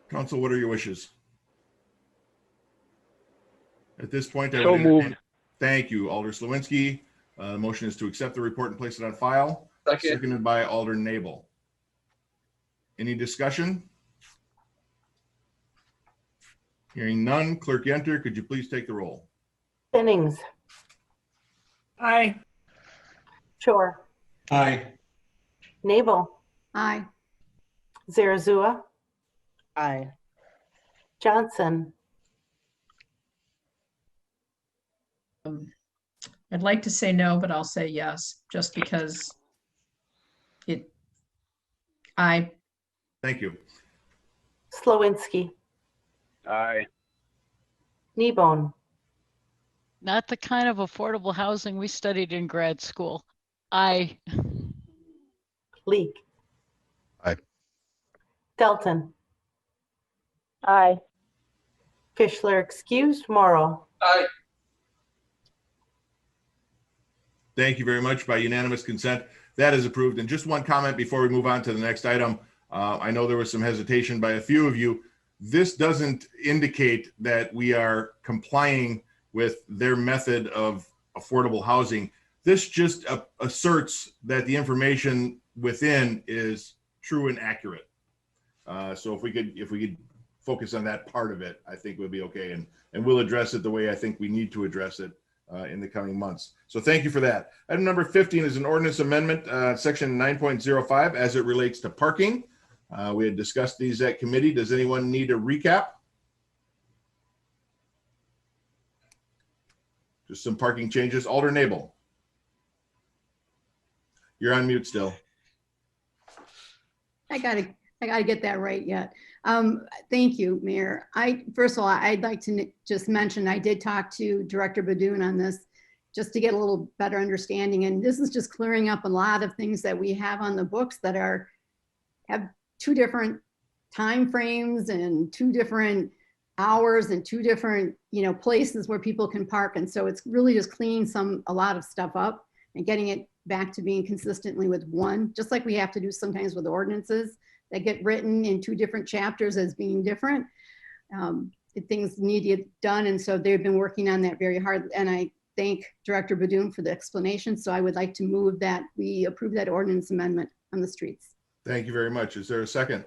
Speaker 2: Council, what are your wishes? At this point, I
Speaker 15: So
Speaker 2: would
Speaker 15: moved.
Speaker 2: Thank you, Alder Slawinski. The motion is to accept the report and place it on file.
Speaker 4: Second.
Speaker 2: Seconded by Alder Nabel. Any discussion? Hearing none, Clerk Yenter, could you please take the roll?
Speaker 3: Jennings,
Speaker 16: Aye.
Speaker 3: Shore,
Speaker 10: Aye.
Speaker 3: Nabel,
Speaker 13: Aye.
Speaker 3: Zarazua,
Speaker 12: Aye.
Speaker 3: Johnson,
Speaker 5: I'd like to say no, but I'll say yes, just because I,
Speaker 2: Thank you.
Speaker 3: Slowinski,
Speaker 15: Aye.
Speaker 3: Kneebone,
Speaker 6: Not the kind of affordable housing we studied in grad school. Aye.
Speaker 3: Leak.
Speaker 15: Aye.
Speaker 3: Dalton,
Speaker 11: Aye.
Speaker 3: Fischler excused, Morrow.
Speaker 4: Aye.
Speaker 2: Thank you very much. By unanimous consent, that is approved. And just one comment before we move on to the next item. I know there was some hesitation by a few of you. This doesn't indicate that we are complying with their method of affordable housing. This just asserts that the information within is true and accurate. So if we could focus on that part of it, I think we'll be okay. And we'll address it the way I think we need to address it in the coming months. So thank you for that. Item number 15 is an ordinance amendment, section 9.05, as it relates to parking. We had discussed these at committee. Does anyone need a recap? Just some parking changes. Alder Nabel. You're on mute still.
Speaker 13: I gotta get that right yet. Thank you, Mayor. First of all, I'd like to just mention, I did talk to Director Badoon on this just to get a little better understanding. And this is just clearing up a lot of things that we have on the books that have two different time frames and two different hours and two different, places where people can park. And so it's really just cleaning a lot of stuff up and getting it back to being consistently with one, just like we have to do sometimes with ordinances that get written in two different chapters as being different. Things need to get done. And so they've been working on that very hard. And I thank Director Badoon for the explanation. So I would like to move that we approve that ordinance amendment on the streets.
Speaker 2: Thank you very much. Is there a second?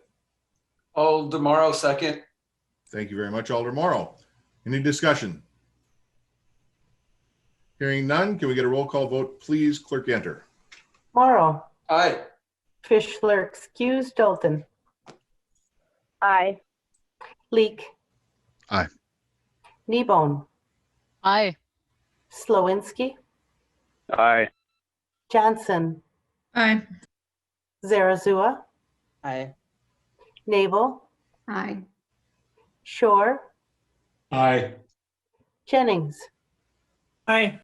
Speaker 4: Alder Morrow, second.
Speaker 2: Thank you very much, Alder Morrow. Any discussion? Hearing none, can we get a roll call vote, please? Clerk Enter.
Speaker 3: Morrow,
Speaker 4: Aye.
Speaker 3: Fischler excused, Dalton,
Speaker 11: Aye.
Speaker 3: Leak.
Speaker 15: Aye.
Speaker 3: Kneebone,
Speaker 6: Aye.
Speaker 3: Slowinski,
Speaker 15: Aye.
Speaker 3: Johnson,
Speaker 5: I,
Speaker 3: Zarazua,
Speaker 12: Aye.
Speaker 3: Nabel,
Speaker 13: Aye.
Speaker 3: Shore,
Speaker 10: Aye.
Speaker 3: Jennings.
Speaker 16: Aye.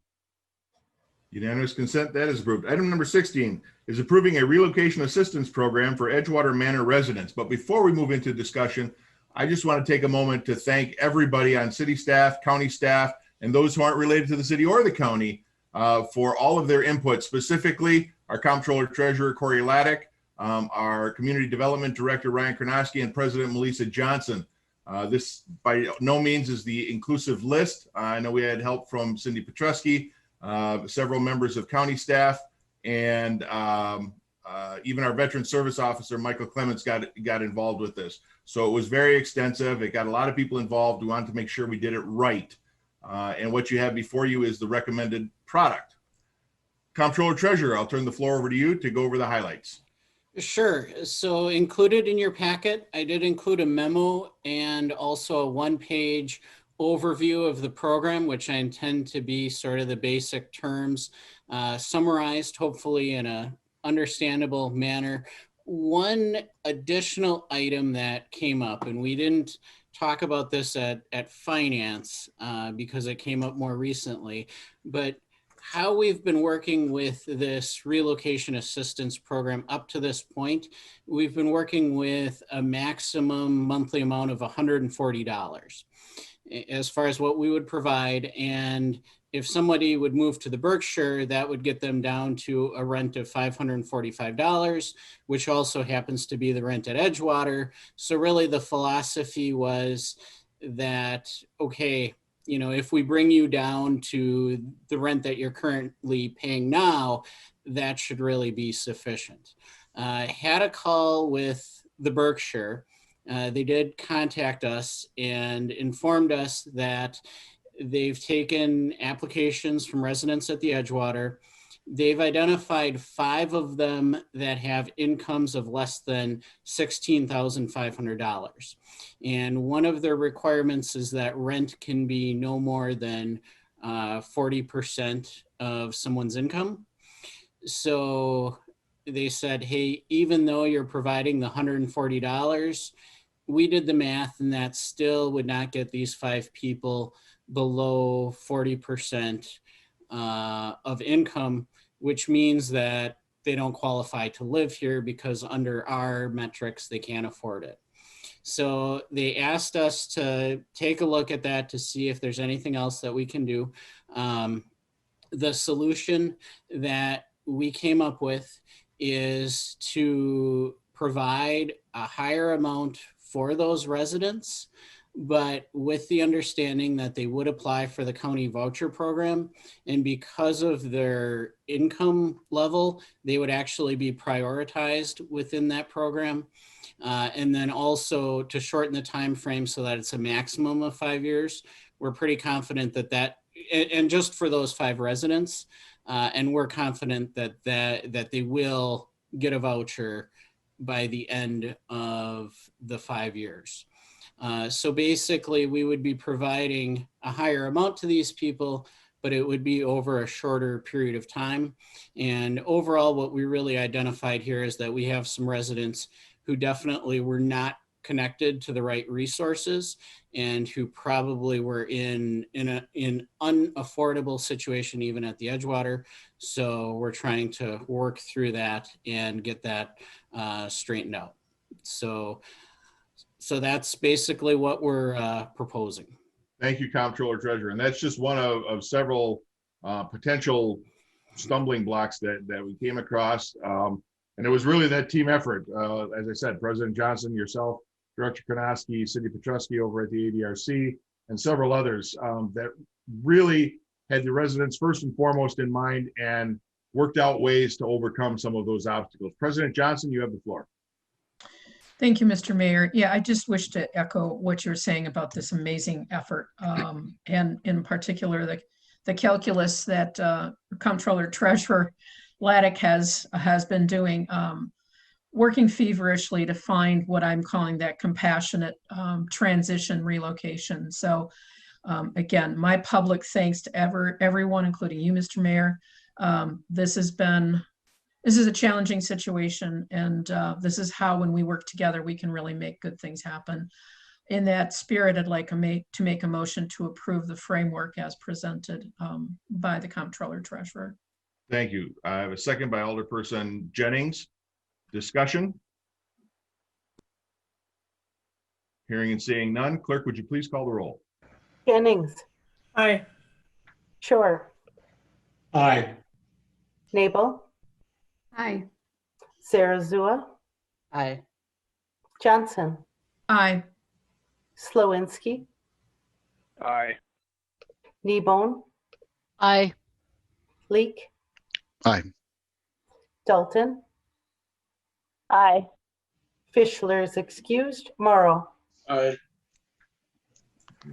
Speaker 2: Unanimous consent, that is approved. Item number 16 is approving a relocation assistance program for Edgewater Manor residents. But before we move into discussion, I just want to take a moment to thank everybody on city staff, county staff, and those who aren't related to the city or the county for all of their input, specifically our Comptroller Treasurer, Corey Laddick, our Community Development Director, Ryan Karnowski, and President Melissa Johnson. This by no means is the inclusive list. I know we had help from Cindy Petruski, several members of county staff, and even our Veteran Service Officer, Michael Clements, got involved with this. So it was very extensive. It got a lot of people involved. We wanted to make sure we did it right. And what you have before you is the recommended product. Comptroller Treasurer, I'll turn the floor over to you to go over the highlights.
Speaker 21: Sure. So included in your packet, I did include a memo and also a one-page overview of the program, which I intend to be sort of the basic terms summarized, hopefully in a understandable manner. One additional item that came up, and we didn't talk about this at finance because it came up more recently, but how we've been working with this relocation assistance program up to this point, we've been working with a maximum monthly amount of $140 as far as what we would provide. And if somebody would move to the Berkshire, that would get them down to a rent of $545, which also happens to be the rent at Edgewater. So really the philosophy was that, okay, you know, if we bring you down to the rent that you're currently paying now, that should really be sufficient. Had a call with the Berkshire. They did contact us and informed us that they've taken applications from residents at the Edgewater. They've identified 5 of them that have incomes of less than $16,500. And one of their requirements is that rent can be no more than 40% of someone's income. So they said, hey, even though you're providing the $140, we did the math and that still would not get these 5 people below 40% of income, which means that they don't qualify to live here because under our metrics, they can't afford it. So they asked us to take a look at that to see if there's anything else that we can do. The solution that we came up with is to provide a higher amount for those residents, but with the understanding that they would apply for the county voucher program. And because of their income level, they would actually be prioritized within that program. And then also to shorten the time frame so that it's a maximum of 5 years, we're pretty confident that and just for those 5 residents, and we're confident that they will get a voucher by the end of the 5 years. So basically, we would be providing a higher amount to these people, but it would be over a shorter period of time. And overall, what we really identified here is that we have some residents who definitely were not connected to the right resources and who probably were in unaffordable situation even at the Edgewater. So we're trying to work through that and get that straightened out. So that's basically what we're proposing.
Speaker 2: Thank you, Comptroller Treasurer. And that's just one of several potential stumbling blocks that we came across. And it was really that team effort. As I said, President Johnson, yourself, Director Konoski, Cindy Petrusky over at the ADRC, and several others that really had the residents first and foremost in mind and worked out ways to overcome some of those obstacles. President Johnson, you have the floor.
Speaker 5: Thank you, Mr. Mayor. Yeah, I just wish to echo what you're saying about this amazing effort, and in particular, the calculus that Comptroller Treasurer Laddick has been doing, working feverishly to find what I'm calling that compassionate transition relocation. So again, my public thanks to everyone, including you, Mr. Mayor. This is a challenging situation, and this is how, when we work together, we can really make good things happen. In that spirit, I'd like to make a motion to approve the framework as presented by the Comptroller Treasurer.
Speaker 2: Thank you. I have a second by Alderperson Jennings. Discussion? Hearing and seeing none. Clerk, would you please call the roll?
Speaker 3: Jennings.
Speaker 16: Aye.
Speaker 3: Shore.
Speaker 10: Aye.
Speaker 3: Nabel.
Speaker 13: Aye.
Speaker 3: Zarazua.
Speaker 12: Aye.
Speaker 3: Johnson.
Speaker 5: Aye.
Speaker 3: Slowinski.
Speaker 15: Aye.
Speaker 3: Kneebone.
Speaker 6: Aye.
Speaker 3: Leak.
Speaker 15: Aye.
Speaker 3: Dalton.
Speaker 11: Aye.
Speaker 3: Fischler is excused. Morrow.
Speaker 10: Aye.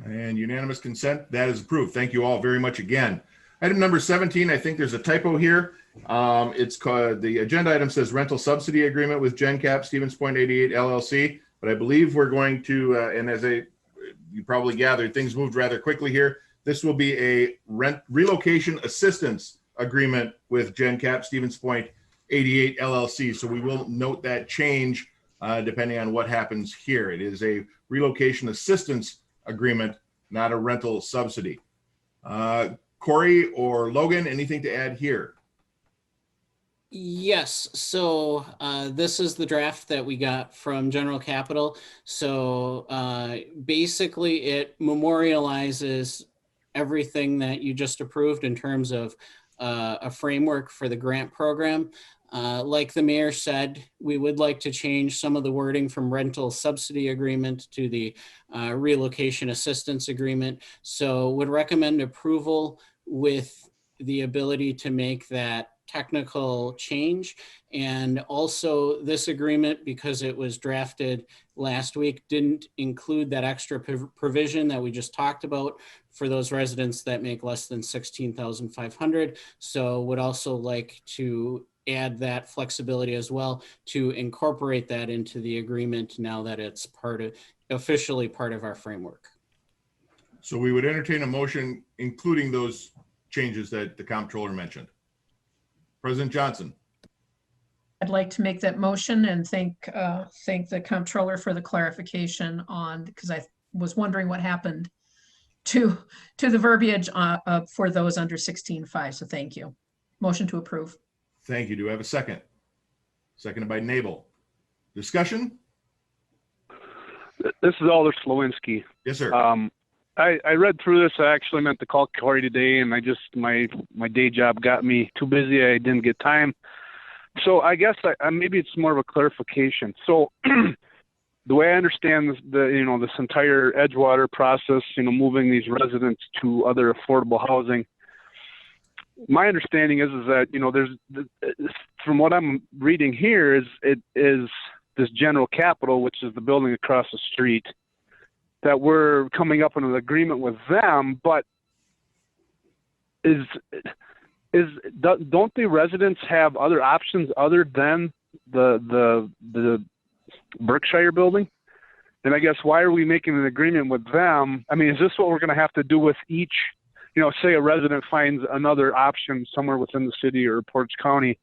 Speaker 2: And unanimous consent, that is approved. Thank you all very much again. Item number 17, I think there's a typo here. It's called, the agenda item says rental subsidy agreement with GenCap Stevens Point 88 LLC, but I believe we're going to, and as you probably gathered, things moved rather quickly here. This will be a relocation assistance agreement with GenCap Stevens Point 88 LLC. So we will note that change depending on what happens here. It is a relocation assistance agreement, not a rental subsidy. Corey or Logan, anything to add here?
Speaker 21: Yes, so this is the draft that we got from General Capital. So basically it memorializes everything that you just approved in terms of a framework for the grant program. Like the mayor said, we would like to change some of the wording from rental subsidy agreement to the relocation assistance agreement. So would recommend approval with the ability to make that technical change. And also this agreement, because it was drafted last week, didn't include that extra provision that we just talked about for those residents that make less than 16,500. So would also like to add that flexibility as well to incorporate that into the agreement now that it's officially part of our framework.
Speaker 2: So we would entertain a motion including those changes that the comptroller mentioned. President Johnson.
Speaker 5: I'd like to make that motion and thank the comptroller for the clarification on, because I was wondering what happened to the verbiage for those under 16.5. So thank you. Motion to approve.
Speaker 2: Thank you. Do I have a second? Seconded by Nabel. Discussion?
Speaker 15: This is Alder Slowinski.
Speaker 2: Yes, sir.
Speaker 15: I read through this. I actually meant to call Corey today, and my day job got me too busy. I didn't get time. So I guess maybe it's more of a clarification. So the way I understand this entire Edgewater process, moving these residents to other affordable housing, my understanding is that there's, from what I'm reading here, it is this General Capital, which is the building across the street, that we're coming up with an agreement with them, but don't the residents have other options other than the Berkshire building? And I guess why are we making an agreement with them? I mean, is this what we're going to have to do with each? Say a resident finds another option somewhere within the city or Portage County.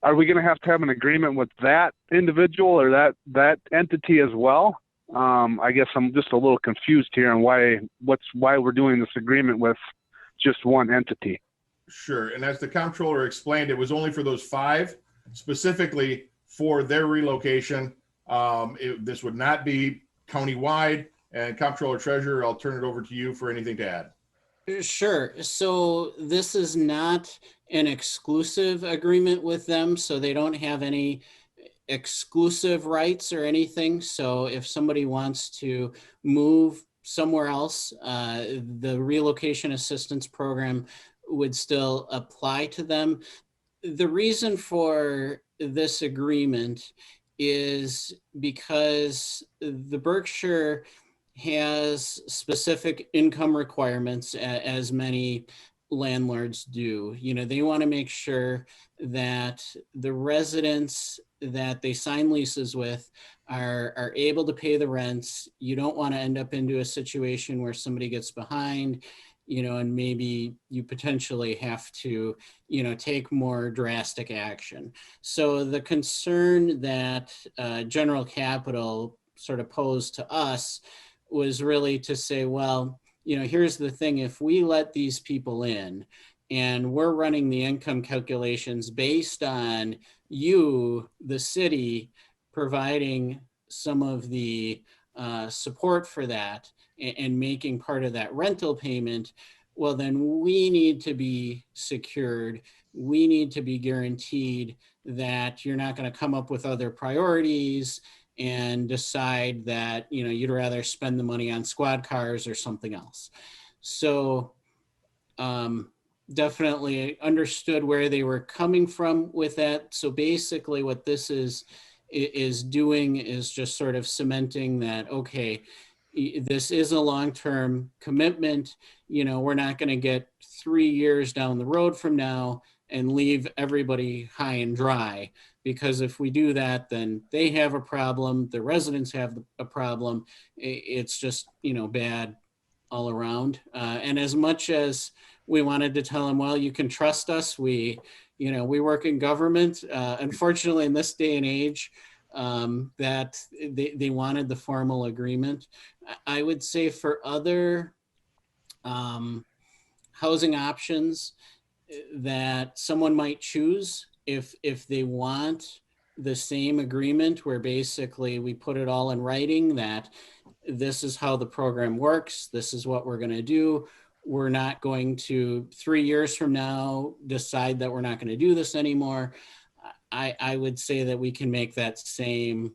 Speaker 15: Are we going to have an agreement with that individual or that entity as well? I guess I'm just a little confused here on why we're doing this agreement with just one entity.
Speaker 2: Sure. And as the comptroller explained, it was only for those 5, specifically for their relocation. This would not be countywide. And Comptroller Treasurer, I'll turn it over to you for anything to add.
Speaker 21: Sure. So this is not an exclusive agreement with them, so they don't have any exclusive rights or anything. So if somebody wants to move somewhere else, the relocation assistance program would still apply to them. The reason for this agreement is because the Berkshire has specific income requirements, as many landlords do. They want to make sure that the residents that they sign leases with are able to pay the rents. You don't want to end up into a situation where somebody gets behind, and maybe you potentially have to, take more drastic action. So the concern that General Capital sort of posed to us was really to say, well, here's the thing, if we let these people in and we're running the income calculations based on you, the city, providing some of the support for that and making part of that rental payment, well, then we need to be secured. We need to be guaranteed that you're not going to come up with other priorities and decide that, you'd rather spend the money on squad cars or something else. So definitely understood where they were coming from with that. So basically what this is doing is just sort of cementing that, okay, this is a long-term commitment. We're not going to get 3 years down the road from now and leave everybody high and dry, because if we do that, then they have a problem, the residents have a problem. It's just, bad all around. And as much as we wanted to tell them, well, you can trust us, we work in government. Unfortunately, in this day and age, that they wanted the formal agreement. I would say for other housing options that someone might choose, if they want the same agreement where basically we put it all in writing that this is how the program works, this is what we're going to do. We're not going to 3 years from now decide that we're not going to do this anymore. I would say that we can make that same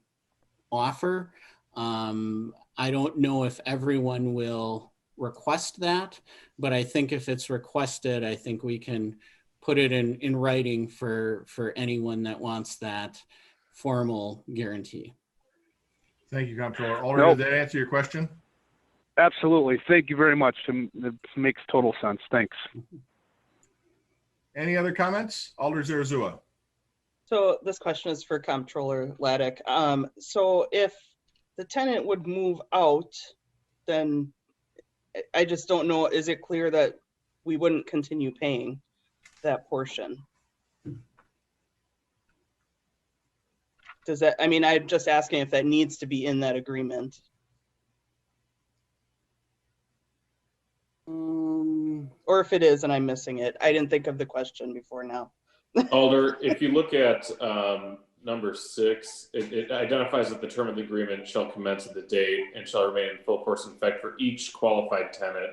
Speaker 21: offer. I don't know if everyone will request that, but I think if it's requested, I think we can put it in writing for anyone that wants that formal guarantee.
Speaker 2: Thank you, Comptroller. Alder,
Speaker 15: Nope.
Speaker 2: did that answer your question?
Speaker 15: Absolutely. Thank you very much. It makes total sense. Thanks.
Speaker 2: Any other comments? Alder Zarazua.
Speaker 12: So this question is for Comptroller Laddick. So if the tenant would move out, then I just don't know, is it clear that we wouldn't continue paying that portion? Does that, I mean, I'm just asking if that needs to be in that agreement. Or if it is and I'm missing it. I didn't think of the question before now.
Speaker 18: Alder, if you look at number 6, it identifies that the term of the agreement shall commence at the date and shall remain in full force and effect for each qualified tenant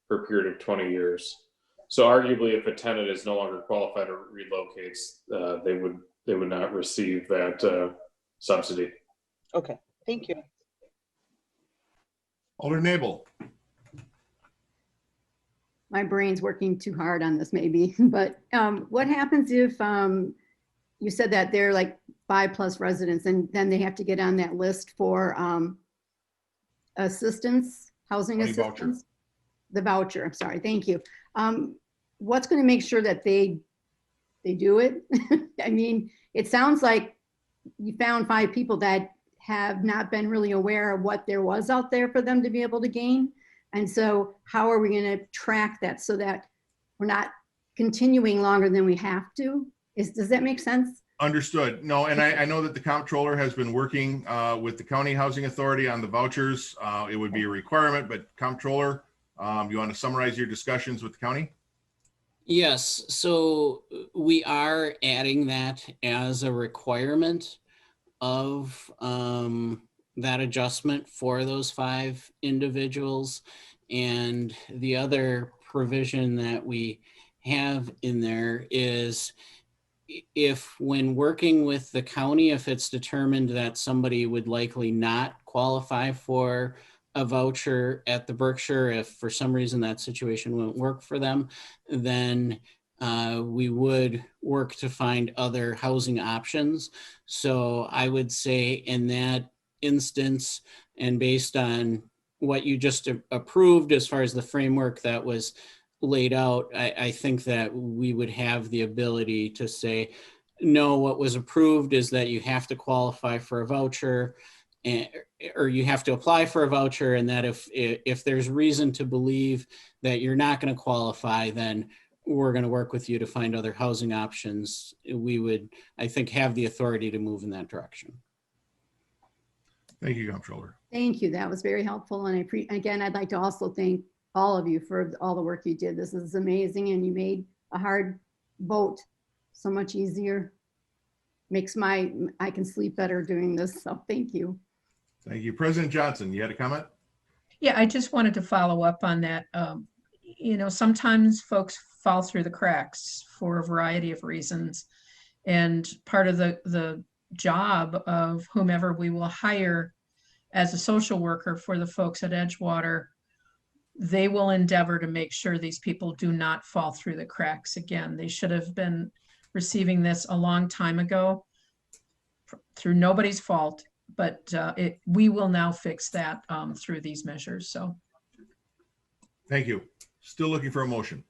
Speaker 18: for a period of 20 years. So arguably, if a tenant is no longer qualified or relocates, they would not receive that subsidy.
Speaker 12: Okay, thank you.
Speaker 2: Alder Nabel.
Speaker 13: My brain's working too hard on this maybe, but what happens if you said that they're like 5+ residents and then they have to get on that list for assistance, housing
Speaker 2: Money voucher.
Speaker 13: assistance? The voucher, I'm sorry, thank you. What's going to make sure that they do it? I mean, it sounds like you found 5 people that have not been really aware of what there was out there for them to be able to gain. And so how are we going to track that so that we're not continuing longer than we have to? Does that make sense?
Speaker 2: Understood. No, and I know that the Comptroller has been working with the County Housing Authority on the vouchers. It would be a requirement, but Comptroller, you want to summarize your discussions with the county?
Speaker 21: Yes, so we are adding that as a requirement of that adjustment for those 5 individuals. And the other provision that we have in there is if when working with the county, if it's determined that somebody would likely not qualify for a voucher at the Berkshire, if for some reason that situation won't work for them, then we would work to find other housing options. So I would say in that instance, and based on what you just approved as far as the framework that was laid out, I think that we would have the ability to say, no, what was approved is that you have to qualify for a voucher, or you have to apply for a voucher, and that if there's reason to believe that you're not going to qualify, then we're going to work with you to find other housing options. We would, I think, have the authority to move in that direction.
Speaker 2: Thank you, Comptroller.
Speaker 13: Thank you. That was very helpful. And again, I'd like to also thank all of you for all the work you did. This is amazing. And you made a hard vote so much easier. Makes I can sleep better doing this. So thank you.
Speaker 2: Thank you. President Johnson, you had a comment?
Speaker 5: Yeah, I just wanted to follow up on that. You know, sometimes folks fall through the cracks for a variety of reasons. And part of the job of whomever we will hire as a social worker for the folks at Edgewater, they will endeavor to make sure these people do not fall through the cracks again. They should have been receiving this a long time ago through nobody's fault, but we will now fix that through these measures. So
Speaker 2: thank you. Still looking for a motion.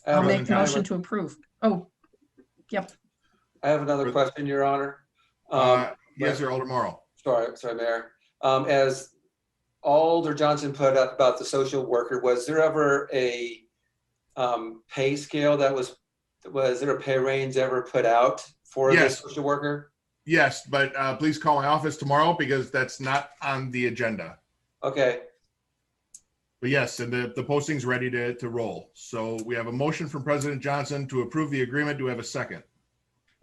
Speaker 5: I'll make the motion to approve. Oh, yep.
Speaker 4: I have another question, Your Honor.
Speaker 2: Yes, sir, Alder Morrow.
Speaker 4: Sorry, Mayor. As Alder Johnson put up about the social worker, was there ever a pay scale that was there a pay range ever put out for the social worker?
Speaker 2: Yes, but please call my office tomorrow because that's not on the agenda.
Speaker 4: Okay.
Speaker 2: But yes, and the posting's ready to roll. So we have a motion from President Johnson to approve the agreement. Do we have a second?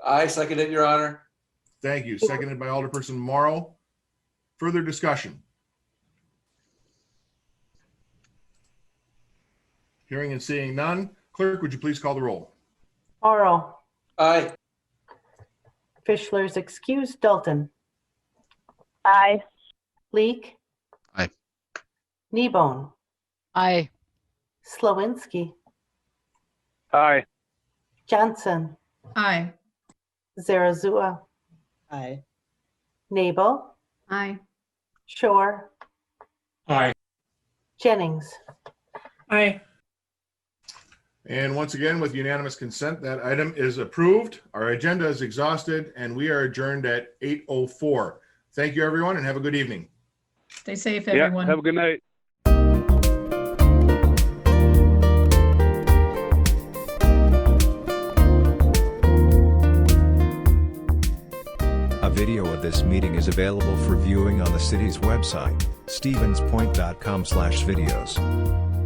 Speaker 4: I second it, Your Honor.
Speaker 2: Thank you. Seconded by Alderperson Morrow. Further discussion? Hearing and seeing none. Clerk, would you please call the roll?
Speaker 3: Morrow.
Speaker 4: Aye.
Speaker 3: Fischler's excused. Dalton.
Speaker 11: Aye.
Speaker 3: Leek.
Speaker 1: Aye.
Speaker 3: Kneebone.
Speaker 6: Aye.
Speaker 3: Slawinski.
Speaker 15: Aye.
Speaker 3: Johnson,
Speaker 5: Aye.
Speaker 3: Zarazua,
Speaker 12: Aye.
Speaker 3: Nabel,
Speaker 13: Aye.
Speaker 3: Shore,
Speaker 10: Aye.
Speaker 3: Jennings.
Speaker 16: Aye.
Speaker 2: And once again, with unanimous consent, that item is approved. Our agenda is exhausted and we are adjourned at 8:04. Thank you, everyone, and have a good evening.
Speaker 5: Stay safe,
Speaker 15: Yeah,
Speaker 5: everyone.
Speaker 15: have a good night.
Speaker 1: A video of this meeting is available for viewing on the city's website, stevenspoint.com/videos.